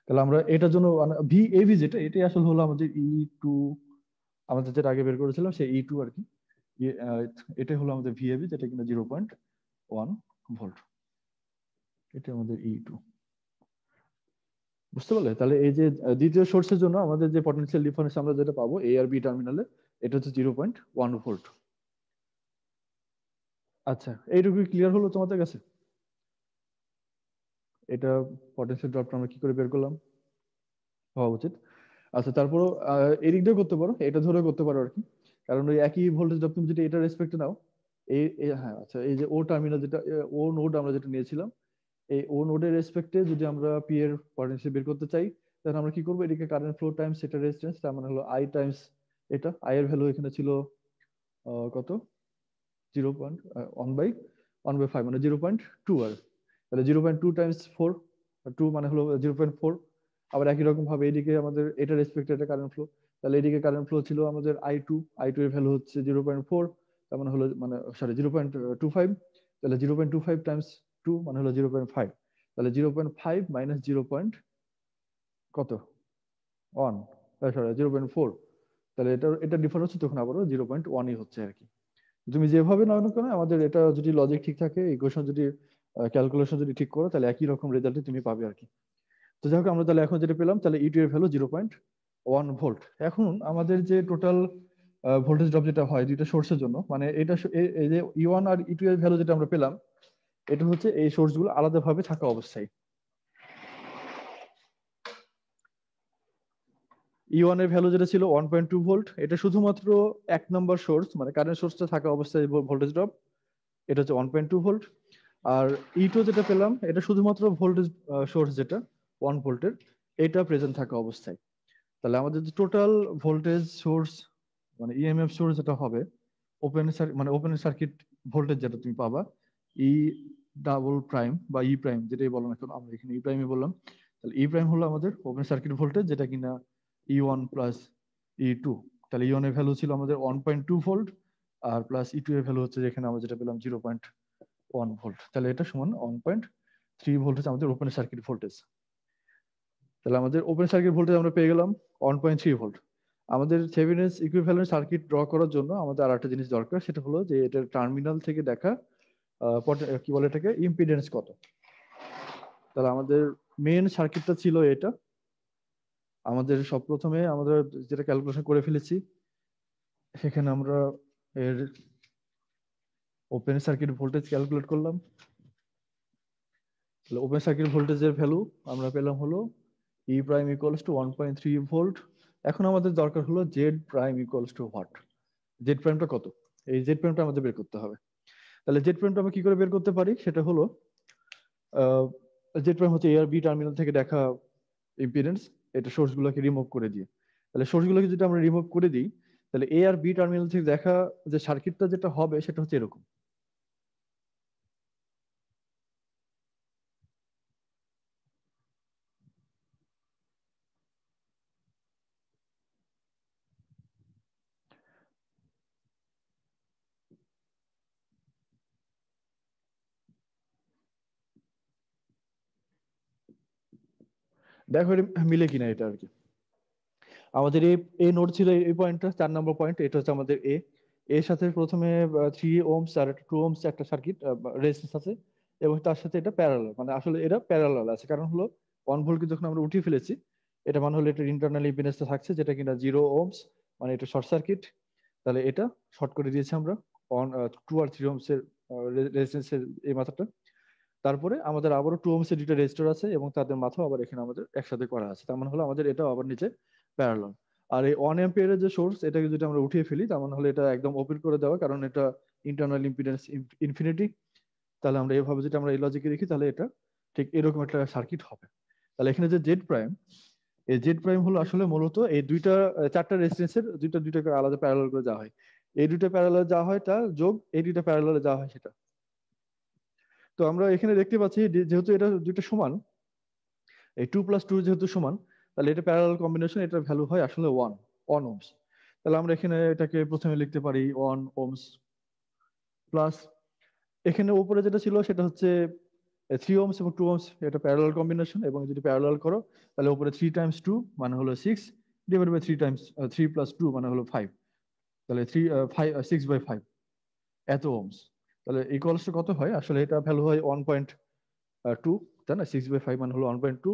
তাহলে আমরা এটার জন্য ভি এ বি যেটা, এটাই আসলে হলো আমাদের E2, আমাদের যেটা আগে বের করেছিলাম সেই E2 আর কি। এটাই হলো আমাদের ভি এ বি, যেটা কিনা 0.1 ভোল্ট। এটা আমাদের E2, বুঝতে পারলে? তাহলে এই যে দ্বিতীয় সোর্সের জন্য আমাদের যে পটেনশিয়াল ডিফারেন্স আমরা যেটা পাবো এ আর বি টার্মিনালে, এটা হচ্ছে 0.1 ভোল্ট। আচ্ছা, এইটুকু ক্লিয়ার হলো তোমাদের কাছে? এটা পটেনশিয়াল ড্রপটা আমরা কি করে বের করলাম হওয়া উচিত। আচ্ছা, তারপরও এদিক দিয়ে করতে পারো, এটা ধরে করতে পারো আর কি, কারণ ওই একই ভোল্টেজ ড্রপ তুমি যদি এটা রেসপেক্টে নাও, হ্যাঁ আচ্ছা, এই যে ও টার্মিনাল যেটা, ও নোড আমরা যেটা নিয়েছিলাম, এই ও নোডের রেসপেক্টে যদি আমরা পি এর পটেনশিয়াল বের করতে চাই, তাহলে আমরা কি করবো, এদিকে কারেন্ট ফ্লো টাইমস এটা রেজিস্ট্যান্স, তার মানে হলো আই টাইমস এটা, আই এর ভ্যালু এখানে ছিল কত, 0.1/5 মানে 0.2 আর, তাহলে 0.2 টাইমস 4, 2 মানে হলো 0.4। আবার একই রকম ভাবে এদিকে আমাদের এটা রেসপেক্টে এটা কারেন্ট ফ্লো, তাহলে এদিকে কারেন্ট ফ্লো ছিল আমাদের I2 এর ভ্যালু হচ্ছে 0.4, তার মানে হলো মানে সরি 0.25, তাহলে 0.25 টাইমস 2 মানে হলো 0.5, তাহলে 0.5 মাইনাস 0. কত 1, সরি 0.4, তাহলে এটা ডিফারেন্স হচ্ছে তখন আবারও 0.1ই হচ্ছে আর কি। তুমি যেভাবে নাও না কেন, আমাদের এটা যদি লজিক ঠিক থাকে, ইকুয়েশন যদি ক্যালকুলেশন যদি ঠিক করো, তাহলে একই রকম রেজাল্টই তুমি পাবে আর কি। তো যাই হোক, আমরা তাহলে এখন যেটা পেলাম, তাহলে E2 এর ভ্যালু 0.1 ভোল্ট। এখন আমাদের যে টোটাল ভোল্টেজ ড্রপ যেটা হয় দুইটা সোর্সের জন্য, মানে এটা এই যে E1 আর E2 এর ভ্যালু যেটা আমরা পেলাম, এটা হচ্ছে এই সোর্সগুলো আলাদাভাবে থাকা অবস্থায়। E1 এর ভ্যালু যেটা ছিল 1.2 ভোল্ট, এটা শুধুমাত্র এক নম্বর সোর্স মানে কারেন্ট সোর্সটা থাকা অবস্থায় ভোল্টেজ ড্রপ, এটা হচ্ছে 1.2 ভোল্ট। আর E2 যেটা পেলাম, এটা শুধুমাত্র ভোল্টেজ সোর্স যেটা 1 ভোল্টের, এটা প্রেজেন্ট থাকা অবস্থায়। তাহলে আমাদের যে টোটাল ভোল্টেজ সোর্স মানে ইএমএফ সোর্স যেটা হবে, ওপেন সার্কিট ভোল্টেজ যেটা তুমি পাবা, ই ডাবল প্রাইম বা ই প্রাইম যেটাই বলো না কেন, আমরা এখানে ই প্রাইমই বললাম। তাহলে ই প্রাইম হলো আমাদের ওপেন সার্কিট ভোল্টেজ, যেটা কিনা E1 প্লাস E2। তাহলে E1 এর ভ্যালু ছিল আমাদের 1.2 ভোল্ট, আর প্লাস E2 এর ভ্যালু হচ্ছে যেখানে আমরা যেটা পেলাম 0.1 ভোল্ট। তাহলে এটা সমান 1.3 ভোল্ট হচ্ছে আমাদের ওপেন সার্কিট ভোল্টেজ। তাহলে আমাদের ওপেন সার্কিট ভোল্টেজ আমরা পেয়ে গেলাম 1.3 ভোল্ট। আমাদের থেভেনিনস ইকুইভ্যালেন্ট সার্কিট ড্র করার জন্য আমাদের আর একটা জিনিস দরকার, সেটা হলো যে এটার টার্মিনাল থেকে দেখা কি বলে এটাকে, ইম্পিডেন্স কত। তাহলে আমাদের মেন সার্কিটটা ছিল এটা, আমাদের সব প্রথমে আমরা যেটা ক্যালকুলেশন করে ফেলেছি, সেখানে আমরা এর ওপেন সার্কিট ভোল্টেজ ক্যালকুলেট করলাম। তাহলে ওপেন সার্কিট ভোল্টেজের ভ্যালু আমরা পেলাম হলো E prime equals to 1.3 volt. এখন আমাদের দরকার হলো Z prime equals to what, Z প্রাইমটা কত, এই জেড প্রাইমটা আমাদের বের করতে হবে। তাহলে জেড প্রাইমটা আমরা কি করে বের করতে পারি, সেটা হলো জেড প্রাইম হচ্ছে এ আর বি টার্মিনাল থেকে দেখা ইম্পিডেন্স, এটা সোর্স গুলোকে রিমুভ করে দিয়ে। তাহলে সোর্স গুলোকে যদি আমরা রিমুভ করে দিই, তাহলে এ আর বি টার্মিনাল থেকে দেখা যে সার্কিটটা যেটা হবে সেটা হচ্ছে এরকম। দেখো এটা মিলে কিনা এটা আর কি। আমাদের এ নোড ছিল এই পয়েন্টটা 4 নম্বর পয়েন্ট, এটা হচ্ছে আমাদের এর সাথে প্রথমে 3 ওহমস আর 2 ওহমস একটা সার্কিট রেজিস্ট্যান্স আছে, এবং তার সাথে এটা প্যারালাল, মানে আসলে এটা প্যারালাল আছে, কারণ হলো 1 ভোল্টকে যখন আমরা উঠিয়ে ফেলেছি, এটা মানে হলো এটা ইন্টারনাল ইম্পিডেন্সটা থাকছে যেটা কিনা 0 ওহমস, মানে এটা শর্ট সার্কিট। তাহলে এটা শর্ট করে দিয়েছি আমরা 2 আর 3 ওহমস এর রেজিস্ট্যান্সের এই মাথাটা। তারপরে আমাদের আবারও 2 ওহমস এর দুটো রেজিস্টর আছে এবং তাদের মাথাও আবার এখানে আমাদের একসাথে করা আছে, তার মানে হলো আমাদের এটাও আবার নিচে প্যারালাল। আর এই 1 অ্যাম্পিয়ারের যে সোর্স, এটাকে যদি আমরা উঠিয়ে ফেলি, তার মানে হলো এটা একদম ওপেন করে দেওয়া, কারণ এটা ইন্টারনাল ইম্পিডেন্স ইনফিনিটি। তাহলে আমরা এইভাবে যদি আমরা এই লজিকে দেখি, তাহলে এটা ঠিক এরকম একটা সার্কিট হবে। তাহলে এখানে যে জেড প্রাইম, এই জেড প্রাইম হলো আসলে মূলত এই দুইটা 4টা রেজিস্ট্যান্সের দুইটা করে আলাদা প্যারালাল করে যাওয়া হয়। এই দুইটা প্যারালাল যাওয়া হয় তা যোগ এই দুইটা প্যারালালে যাওয়া হয় সেটা। তো আমরা এখানে দেখতে পাচ্ছি যেহেতু এটা দুইটা সমান, এই 2 + 2 যেহেতু সমান, তাহলে এটা প্যারালাল কম্বিনেশন, এটার ভ্যালু হয় আসলে 1 ওহমস। তাহলে আমরা এখানে এটাকে প্রথমে লিখতে পারি 1 ওহমস প্লাস এখানে উপরে যেটা ছিল সেটা হচ্ছে 3 ওহমস এবং 2 ওহমস, এটা প্যারালাল কম্বিনেশন, এবং যদি প্যারালাল করো তাহলে উপরে 3 × 2 মানে হলো 6 ডিভাইড বাই 3 + 2 মানে হলো 5, তাহলে 6/5 এত ওহমস। তাহলে ইকুয়ালস টু কত হয়, আসলে এটা ভ্যালু হয় 1.2, তাই না? 6/5 মানে হলো 1.2,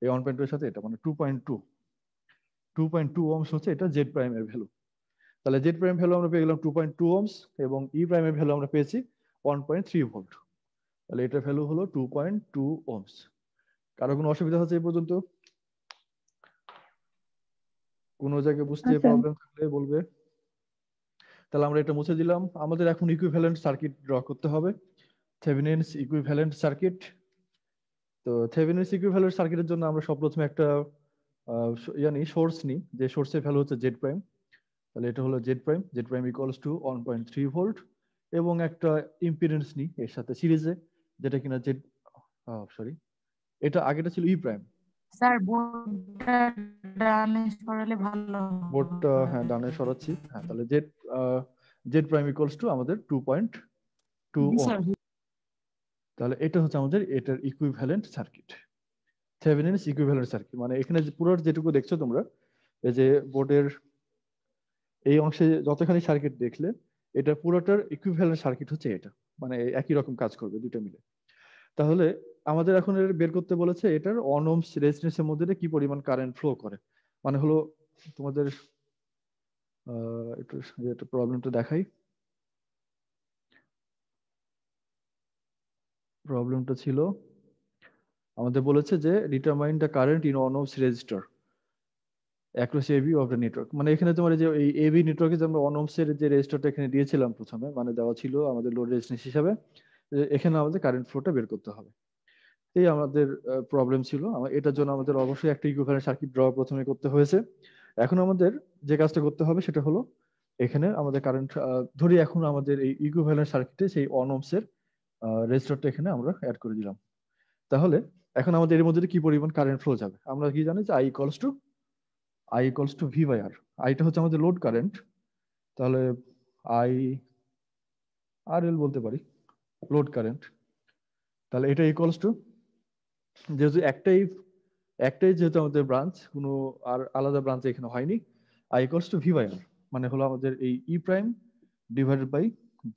এই 1.2 এর সাথে এটা মানে 2.2 ওহমস হচ্ছে এটা জেড প্রাইম এর ভ্যালু। তাহলে জেড প্রাইম ভ্যালু আমরা পেয়ে গেলাম 2.2 ওহমস, এবং ই প্রাইম এর ভ্যালু আমরা পেয়েছি 1.3 ভোল্ট। তাহলে এটার ভ্যালু হলো 2.2 ওহমস। কারো কোনো অসুবিধা হচ্ছে এই পর্যন্ত? কোনো জায়গায় বুঝতে প্রবলেম থাকলে বলবে। তাহলে আমরা এটা মুছে দিলাম। আমাদের এখন ইকুইভ্যালেন্ট সার্কিট ড্র করতে হবে, থেভেনিনস ইকুইভ্যালেন্ট সার্কিট। তো থেভেনিনস ইকুইভ্যালেন্ট সার্কিটের জন্য আমরা সর্বপ্রথমে একটা সোর্স নিই, যে সোর্সের ভ্যালু হচ্ছে জেড প্রাইম। তাহলে এটা হলো Z prime equals to 1.3 volt, এবং একটা ইম্পিডেন্স নিই এর সাথে সিরিজে, যেটা কিনা জেড সরি এটা আগেটা ছিল ই প্রাইম। স্যার বোর্ডটা ডানে সরালে ভালো বোর্ডটা হ্যাঁ ডানে সরাচ্ছি। হ্যাঁ, তাহলে জেড প্রাইম ইকুয়ালস টু আমাদের 2.2 ওহম। তাহলে এটা হচ্ছে আমাদের এটার ইকুইভ্যালেন্ট সার্কিট, থেভেনিনস ইকুইভ্যালেন্ট সার্কিট। মানে এখানে পুরো যেটুকু দেখছো তোমরা, এই যে বোর্ডের এই অংশে যতখানি সার্কিট দেখলে, এটা পুরোটার ইকুইভ্যালেন্ট সার্কিট হচ্ছে এটা, মানে একই রকম কাজ করবে দুটো মিলে। তাহলে আমাদের এখন এর বের করতে বলেছে এটার 1 ওহমস রেজিস্ট্যান্সের মধ্যে কি পরিমাণ কারেন্ট ফ্লো করে। মানে হলো তোমাদের একটু প্রবলেমটা দেখাই। প্রবলেমটা ছিল আমাদের বলেছে যে determine the current in 1 ohms resistor across AB of the network. মানে এখানে তোমার যে এই এবি নেটওয়ার্কে যে আমরা 1 ওহমস এর যে রেজিস্টরটা এখানে দিয়েছিলাম প্রথমে, মানে দেওয়া ছিল আমাদের লোড রেজিস্ট্যান্স হিসাবে, এখানে আমাদের কারেন্ট ফ্লোটা বের করতে হবে। এই আমাদের প্রবলেম ছিল। এটার জন্য আমাদের অবশ্যই একটা ইকুইভ্যালেন্ট সার্কিট ড্র প্রথমে করতে হয়েছে। এখন আমাদের যে কাজটা করতে হবে সেটা হলো এখানে আমাদের কারেন্ট ধরি, এখন আমাদের এই ইকুইভ্যালেন্ট সার্কিটে সেই 1 ওহমস এর রেজিস্টরটা এখানে আমরা অ্যাড করে দিলাম। তাহলে এখন আমাদের এর মধ্যে কি পরিমাণ কারেন্ট ফ্লো যাবে, আমরা কি জানি যে I equals to V/R। আইটা হচ্ছে আমাদের লোড কারেন্ট, তাহলে IRL বলতে পারি লোড কারেন্ট। তাহলে এটা ইকুয়ালস টু, যেহেতু একটাই যেহেতু আমাদের ব্রাঞ্চ, কোনো আর আলাদা ব্রাঞ্চ এখানে হয়নি, I equals to V/R, মানে হলো আমাদের এই E prime divided by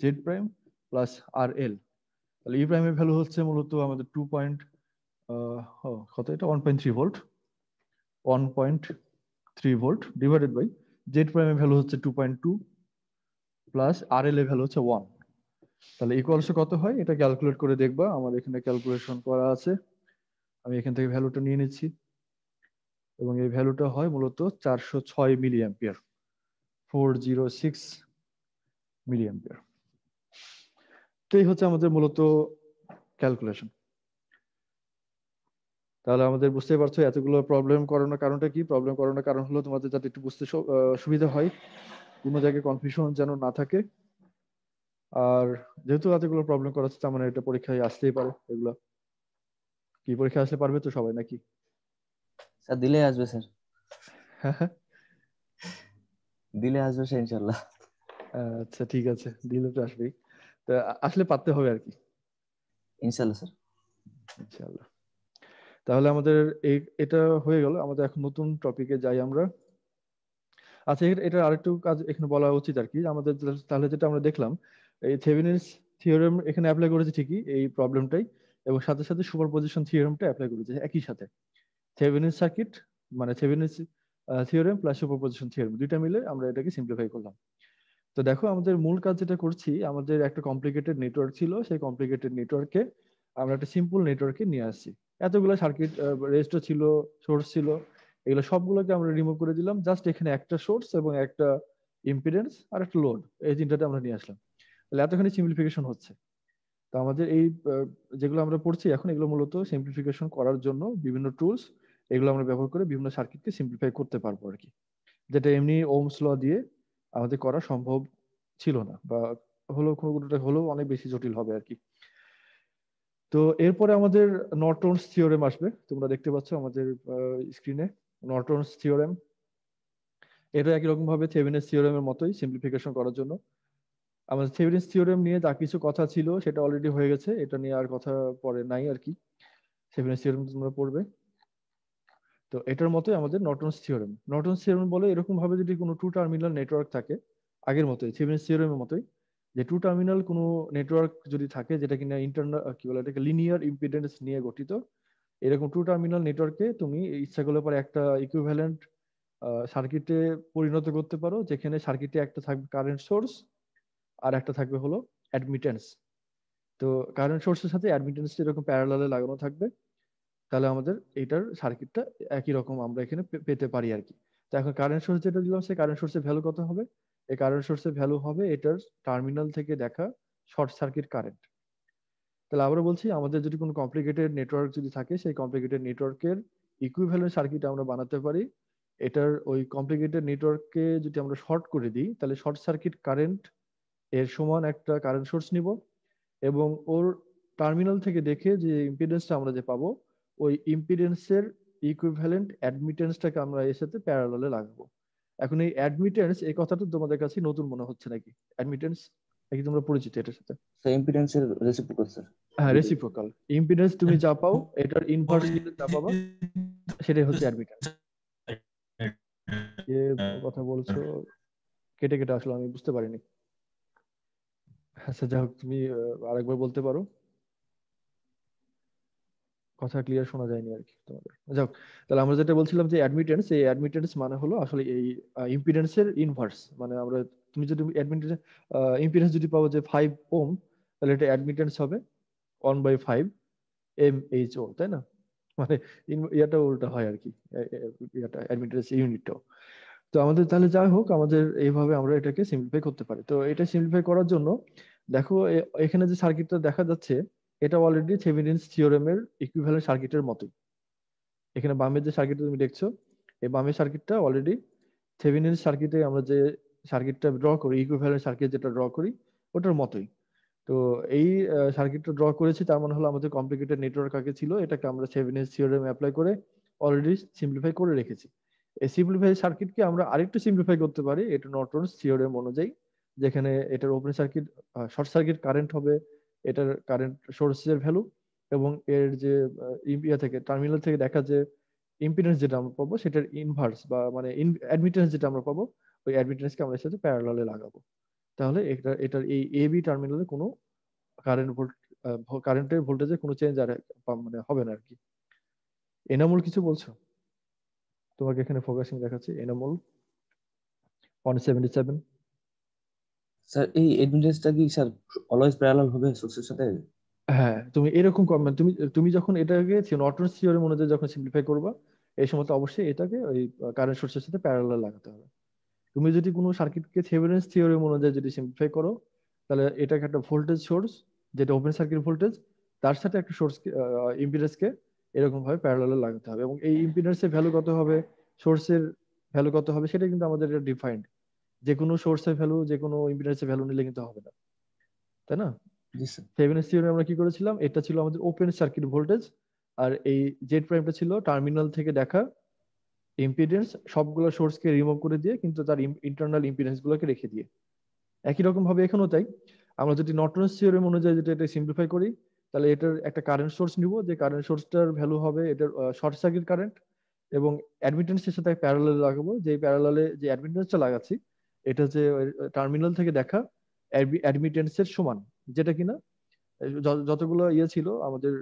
Z prime plus RL। তাহলে ই প্রাইমের ভ্যালু হচ্ছে মূলত আমাদের কত, এটা 1.3 volt, 1.3 volt divided by Z প্রাইমের ভ্যালু হচ্ছে 2.2 প্লাস RL এর ভ্যালু হচ্ছে 1। তাহলে ইকুয়ালস কত হয় এটা ক্যালকুলেট করে দেখবা, আমার এখানে ক্যালকুলেশন করা আছে, আমি এখান থেকে ভ্যালুটা নিয়ে নিচ্ছি, এবং এই ভ্যালুটা হয় মূলত 406 মিলি অ্যাম্পিয়ার, 406 মিলি অ্যাম্পিয়ার। তো এই হচ্ছে আমাদের মূলত ক্যালকুলেশন। তাহলে আমাদের বুঝতে পারছো এতগুলো প্রবলেম করানোর কারণটা কি? প্রবলেম করানোর কারণ হলো তোমাদের যাতে একটু বুঝতে সুবিধা হয়, কোনো জায়গায় কনফিউশন যেন না থাকে। আর যেহেতু এতগুলো প্রবলেম করা হচ্ছে, তার মানে এটা পরীক্ষায় আসতেই পারে। এগুলো কি পরীক্ষা আসলে পারবে তো সবাই নাকি? স্যার দিলে আসবে স্যার, দিলে আসবে স্যার ইনশাল্লাহ। আচ্ছা ঠিক আছে, দিলে তো আসবেই। তা আসলে পারতে হবে আর কি, ইনশাল্লাহ স্যার। ইনশাআল্লাহ। তাহলে আমাদের এটা হয়ে গেল। আমাদের এখন নতুন টপিকে যাই আমরা। আচ্ছা, এটা আরেকটু কাজ এখানে বলা উচিত আর কি। আমাদের তাহলে যেটা আমরা দেখলাম, এই থেভেনিনস থিওরেম এখানে অ্যাপ্লাই করেছে ঠিকই এই প্রবলেমটাই, এবং সাথে সাথে সুপারপজিশন থিওরেমটা অ্যাপ্লাই করেছে একই সাথে। থেভেনিনস সার্কিট মানে থেভেনিনস থিওরেম প্লাস সুপারপজিশন থিওরেম দুইটা মিলে আমরা এটাকে সিম্পলিফাই করলাম। তো দেখো আমাদের মূল কাজ যেটা করছি, আমাদের একটা কমপ্লিকেটেড নেটওয়ার্ক ছিল, সেই কমপ্লিকেটেড নেটওয়ার্কে আমরা একটা সিম্পল নেটওয়ার্কে নিয়ে আসছি। এতগুলো সার্কিট রেজিস্টার ছিল, সোর্স ছিল, এগুলো সবগুলোকে আমরা রিমুভ করে দিলাম। জাস্ট এখানে একটা সোর্স এবং একটা ইম্পিডেন্স আর একটা লোড, এই তিনটাতে আমরা নিয়ে আসলাম। তাহলে এতখানি সিম্পলিফিকেশন হচ্ছে। তো আমাদের এই যেগুলো আমরা পড়ছি এখন, এগুলো মূলত সিম্পলিফিকেশন করার জন্য বিভিন্ন টুলস, এগুলো আমরা ব্যবহার করে বিভিন্ন সার্কিটকে সিম্পলিফাই করতে পারবো আর কি, যেটা এমনি ওহমস ল দিয়ে আমাদের করা সম্ভব ছিল না, বা হলো কোনোটা হলেও অনেক বেশি জটিল হবে আর কি। তো এরপরে আমাদের নর্টনস থিওরেম আসবে। তোমরা দেখতে পাচ্ছ আমাদের স্ক্রিনে নর্টনস থিওরেম। এটা একই রকম ভাবে থেভেনিনস থিওরেমের মতোই সিম্পলিফিকেশন করার জন্য। আমাদের থেভেনিনস থিওরেম নিয়ে যা কিছু কথা ছিল সেটা অলরেডি হয়ে গেছে, এটা নিয়ে আর কথা পরে নাই আর কি। থেভেনিনস থিওরেম তোমরা পড়বে। তো এটার মতোই আমাদের নর্টনস থিওরেম। নর্টনস থিওরেম বলে এরকম ভাবে যদি কোনো টু টার্মিনাল নেটওয়ার্ক থাকে, আগের মতোই থেভেনিনস থিওরেমের মতোই, যে টু টার্মিনাল কোনো নেটওয়ার্ক যদি থাকে যেটা কিনা ইন্টারনাল কি বলে এটাকে লিনিয়ার ইম্পিডেন্স নিয়ে গঠিত, এরকম টু টার্মিনাল নেটওয়ার্কে তুমি ইচ্ছা করলে পরে একটা ইকুইভ্যালেন্ট সার্কিটে পরিণত করতে পারো, যেখানে সার্কিটে একটা থাকবে কারেন্ট সোর্স আর একটা থাকবে হলো অ্যাডমিটেন্স। তো কারেন্ট সোর্সের সাথে অ্যাডমিটেন্সটা এরকম প্যারালালে লাগানো থাকবে। তাহলে আমাদের এইটার সার্কিটটা একই রকম আমরা এখানে পেতে পারি আর কি। তো এখন কারেন্ট সোর্স যেটা দিলাম, সেই কারেন্ট সোর্সের ভ্যালু কত হবে? এই কারেন্ট সোর্সের ভ্যালু হবে এটার টার্মিনাল থেকে দেখা শর্ট সার্কিট কারেন্ট। তাহলে আমরা বলছি আমাদের যদি কোনো কমপ্লিকেটেড নেটওয়ার্ক যদি থাকে, সেই কমপ্লিকেটেড নেটওয়ার্কের ইকুইভ্যালেন্ট সার্কিট আমরা বানাতে পারি। এটার ওই কমপ্লিকেটেড নেটওয়ার্ককে যদি আমরা শর্ট করে দিই, তাহলে শর্ট সার্কিট কারেন্ট এর সমান একটা কারেন্ট সোর্স নিব, এবং ওর টার্মিনাল থেকে দেখে যে ইম্পিডেন্সটা আমরা যে পাবো, ওই ইম্পিডেন্সের ইকুইভ্যালেন্ট অ্যাডমিটেন্সটাকে আমরা এর সাথে প্যারালালে লাগাবো। এখন এই অ্যাডমিটেন্স, এই কথাটা তোমাদের কাছে নতুন মনে হচ্ছে নাকি? অ্যাডমিটেন্স নাকি তোমরা পরিচিত এটার সাথে? স্যার ইম্পিডেন্সের রেসিপ্রোকাল স্যার। হ্যাঁ, রেসিপ্রোকাল। ইম্পিডেন্স তুমি যা পাও এটার ইনভার্স নিলে যা পাবা সেটাই হচ্ছে অ্যাডমিটেন্স। যে কথা বলছো কেটে কেটে আসলো, আমি বুঝতে পারিনি। আচ্ছা যাই হোক, তুমি আরেকবার বলতে পারো, কথা ক্লিয়ার শোনা যায়নি আর কি তোমাদের। যাক, তাহলে আমরা যেটা বলছিলাম যে অ্যাডমিটেন্স, এই অ্যাডমিটেন্স মানে হলো আসলে এই ইম্পিডেন্সের ইনভার্স। মানে আমরা, তুমি যদি অ্যাডমিটেন্স ইম্পিডেন্স যদি পাবো যে 5 ওহম, তাহলে এটা অ্যাডমিটেন্স হবে 1/5 MHO, তাই না? মানে ইয়াটা উল্টা হয় আর কি, ইয়াটা অ্যাডমিটেন্স ইউনিটটাও। তো আমাদের তাহলে যাই হোক, আমাদের এইভাবে আমরা এটাকে সিম্পলিফাই করতে পারি। তো এটা সিম্পলিফাই করার জন্য দেখো এখানে যে সার্কিটটা দেখা যাচ্ছে, এটা অলরেডি থেভেনিনস থিওরেমের ইকুইভ্যালেন্ট সার্কিটের মতোই। এখানে বামের যে সার্কিটটা তুমি দেখছো, এই বামের সার্কিটটা অলরেডি থেভেনিনস সার্কিটে আমরা যে সার্কিটটা ড্র করি, ইকুইভ্যালেন্ট সার্কিট যেটা ড্র করি ওটার মতোই। তো এই সার্কিটটা ড্র করেছি, তার মানে হলো আমাদের কমপ্লিকেটেড নেটওয়ার্ক আগে ছিল, এটাকে আমরা থেভেনিনস থিওরেম অ্যাপ্লাই করে অলরেডি সিম্পলিফাই করে রেখেছি। এই সিম্পলিফাই সার্কিটকে আমরা আরেকটু সিম্পলিফাই করতে পারি, এটা নর্টনস থিওরেম অনুযায়ী, যেখানে এটার open circuit short circuit current হবে এটার কারেন্ট সোর্সের ভ্যালু, এবং এর যে ইয়া থেকে টার্মিনাল থেকে দেখা যে ইম্পিডেন্স যেটা আমরা পাবো সেটার ইনভার্স, বা মানে অ্যাডমিটেন্স যেটা আমরা পাবো, ওই অ্যাডমিটেন্সকে আমরা এর সাথে প্যারালালে লাগাবো। তাহলে এটার এই এবি টার্মিনালে কোনো কারেন্টের ভোল্টেজে কোনো চেঞ্জ আর মানে হবে না আর কি। এনামুল কিছু বলছো? তোমাকে এখানে ফোকাসিং দেখাচ্ছি, এনামুল 177। স্যার এই অ্যাডমিটেন্সটা কি স্যার অলওয়েজ প্যারালাল হবে সোর্সের সাথে? হ্যাঁ, তুমি এরকম মানে তুমি তুমি যখন এটাকে নর্টনস থিওরেম অনুযায়ী যখন সিম্পলিফাই করবা, এই সময় তো অবশ্যই এটাকে ওই কারেন্ট সোর্সের সাথে প্যারালাল লাগাতে হবে। তুমি যদি কোনো সার্কিটকে থেভেনিনস থিওরেম অনুযায়ী যদি সিম্পলিফাই করো, তাহলে এটাকে একটা ভোল্টেজ সোর্স, যেটা ওপেন সার্কিট ভোল্টেজ, তার সাথে একটা সোর্স ইম্পিডেন্সকে এরকম ভাবে প্যারালালে লাগাতে হবে, এবং এই ইম্পিডেন্সের ভ্যালু কত হবে, সোর্সের ভ্যালু কত হবে, সেটা কিন্তু আমাদের ডিফাইন্ড। যে কোনো সোর্সের ভ্যালু যে কোনো ইম্পিডেন্সের ভ্যালু নিলে কিন্তু হবে না, তাই না? জি স্যার। থেভেনিনস থিওরেম আমরা কি করেছিলাম, এটা ছিল আমাদের ওপেন সার্কিট ভোল্টেজ, আর এই জেড প্রাইমটা ছিল টার্মিনাল থেকে দেখা ইম্পিডেন্স, সবগুলো সোর্সকে রিমুভ করে দিয়ে কিন্তু তার ইন্টারনাল ইম্পিডেন্স গুলোকে রেখে দিয়ে। একই রকম ভাবে এখানেও তাই, আমরা যদি নর্টনস থিওরেম অনুযায়ী যদি এটা সিম্পলিফাই করি, তাহলে এটার একটা কারেন্ট সোর্স নিব, যে কারেন্ট সোর্সটার ভ্যালু হবে এটার শর্ট সার্কিট কারেন্ট, এবং অ্যাডমিটেন্সের সাথে প্যারালালে লাগাবো, যে প্যারালালে যে অ্যাডমিটেন্সটা লাগাচ্ছি এটা যে টার্মিনাল থেকে দেখা অ্যাডমিটেন্সের সমান, যেটা কিনা যতগুলো ইয়ে ছিল আমাদের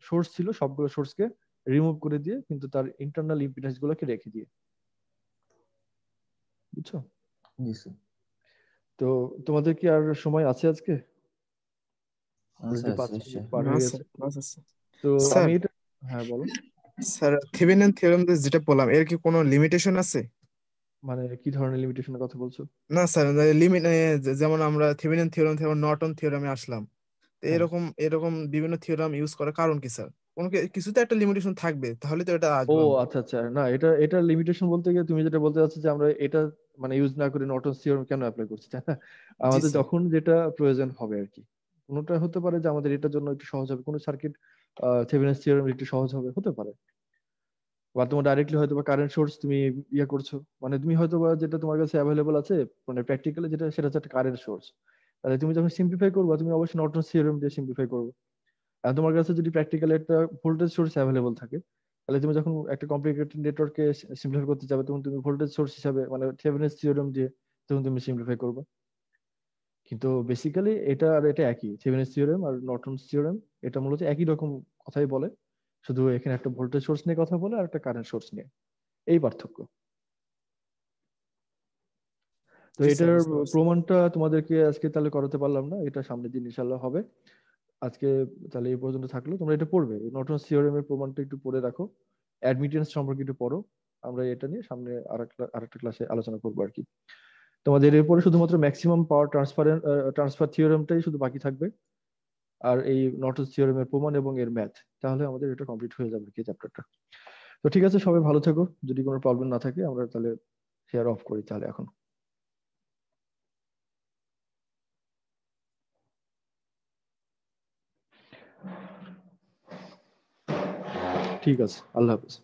সোর্স ছিল সবগুলো সোর্সকে রিমুভ করে দিয়ে কিন্তু তার ইন্টারনাল ইম্পিডেন্স গুলোকে রেখে দিয়ে। বুঝছো? জি স্যার। তো তোমাদের কি আর সময় আছে আজকে? স্যার 5 নিশ্চয়ই। মিনিট পার হয়ে গেছে। তো স্যার আমি এটা, হ্যাঁ বলো। স্যার থেভেনিন থিওরেম যেটা বললাম এর কি কোনো লিমিটেশন আছে? মানে কি ধরনের লিমিটেশনের কথা বলছো? না স্যার, লিমিট যেমন আমরা থেভেনিন থিওরেম থেকে নর্টন থিওরেমে আসলাম, তো হ্যাঁ। এরকম এরকম বিভিন্ন থিওরেম ইউজ করার কারণ কি স্যার? কোনো কিছুতে একটা লিমিটেশন থাকবে, তাহলে তো এটা ও আসবে না। আচ্ছা আচ্ছা, না এটা লিমিটেশন বলতে গিয়ে তুমি যেটা বলতে চাচ্ছ যে আমরা এটা মানে ইউজ না করে নর্টনস থিওরেম কেন অ্যাপ্লাই করছি, তাই না? জি আমাদের স্যার। যখন যেটা প্রয়োজন হবে আর কি। কোনোটা হতে পারে যে আমাদের এটার জন্য একটু সহজ হবে, কোনো সার্কিট থেভেনিনস থিওরেম একটু সহজ হবে, হতে পারে। বা তোমার ডাইরেক্টলি হয়তো বা কারেন্ট সোর্স তুমি ইয়ে করছো, মানে তুমি হয়তো বা যেটা তোমার কাছে অ্যাভেলেবল আছে মানে প্র্যাকটিক্যালি যেটা, সেটা হচ্ছে একটা কারেন্ট সোর্স। তাহলে তুমি যখন সিম্পলিফাই করবে তুমি অবশ্যই নর্টনস থিওরেম দিয়ে সিম্পলিফাই করবে। আর তোমার কাছে যদি প্র্যাকটিক্যালি একটা ভোল্টেজ সোর্স অ্যাভেলেবল থাকে, তাহলে তুমি যখন একটা কমপ্লিকেটেড নেটওয়ার্ককে সিম্পলিফাই করতে যাবে তখন তুমি ভোল্টেজ সোর্স হিসাবে মানে থেভেনিনস থিওরেম দিয়ে তখন তুমি সিম্পলিফাই করবে। কিন্তু বেসিক্যালি এটা আর এটা একই, থেভেনিনস থিওরেম আর নর্টনস থিওরেম এটা মূলত একই রকম কথাই বলে, শুধু এখানে একটা ভোল্টেজ সোর্স নিয়ে কথা বলে আর একটা কারেন্ট সোর্স নিয়ে, এই পার্থক্য। তো জি স্যার, এটার বুঝতে পারছি। প্রমাণটা তোমাদেরকে আজকে তাহলে করাতে পারলাম না, এটা সামনের দিন ইনশাল্লাহ হবে। আজকে তাহলে এই পর্যন্ত থাকলো, তোমরা এটা পড়বে, নর্টনস থিওরেমের প্রমাণটা একটু পড়ে রাখো, অ্যাডমিটেন্স সম্পর্কে একটু পড়ো। আমরা এটা নিয়ে সামনে আরেকটা ক্লাসে আলোচনা করবো আর কি। তোমাদের এরপরে শুধুমাত্র ম্যাক্সিমাম পাওয়ার ট্রান্সফার থিওরেমটাই শুধু বাকি থাকবে, আর এই নর্টনস থিওরেমের প্রমাণ এবং এর ম্যাথ, তাহলে আমাদের এটা কমপ্লিট হয়ে যাবে কি চ্যাপ্টারটা। তো ঠিক আছে, সবাই ভালো থেকো, যদি কোনো প্রবলেম না থাকে আমরা তাহলে শেয়ার অফ করি তাহলে এখন। ঠিক আছে, আল্লাহ হাফেজ।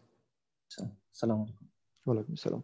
সালাম আলাইকুম। ওয়ালাইকুম আসসালাম।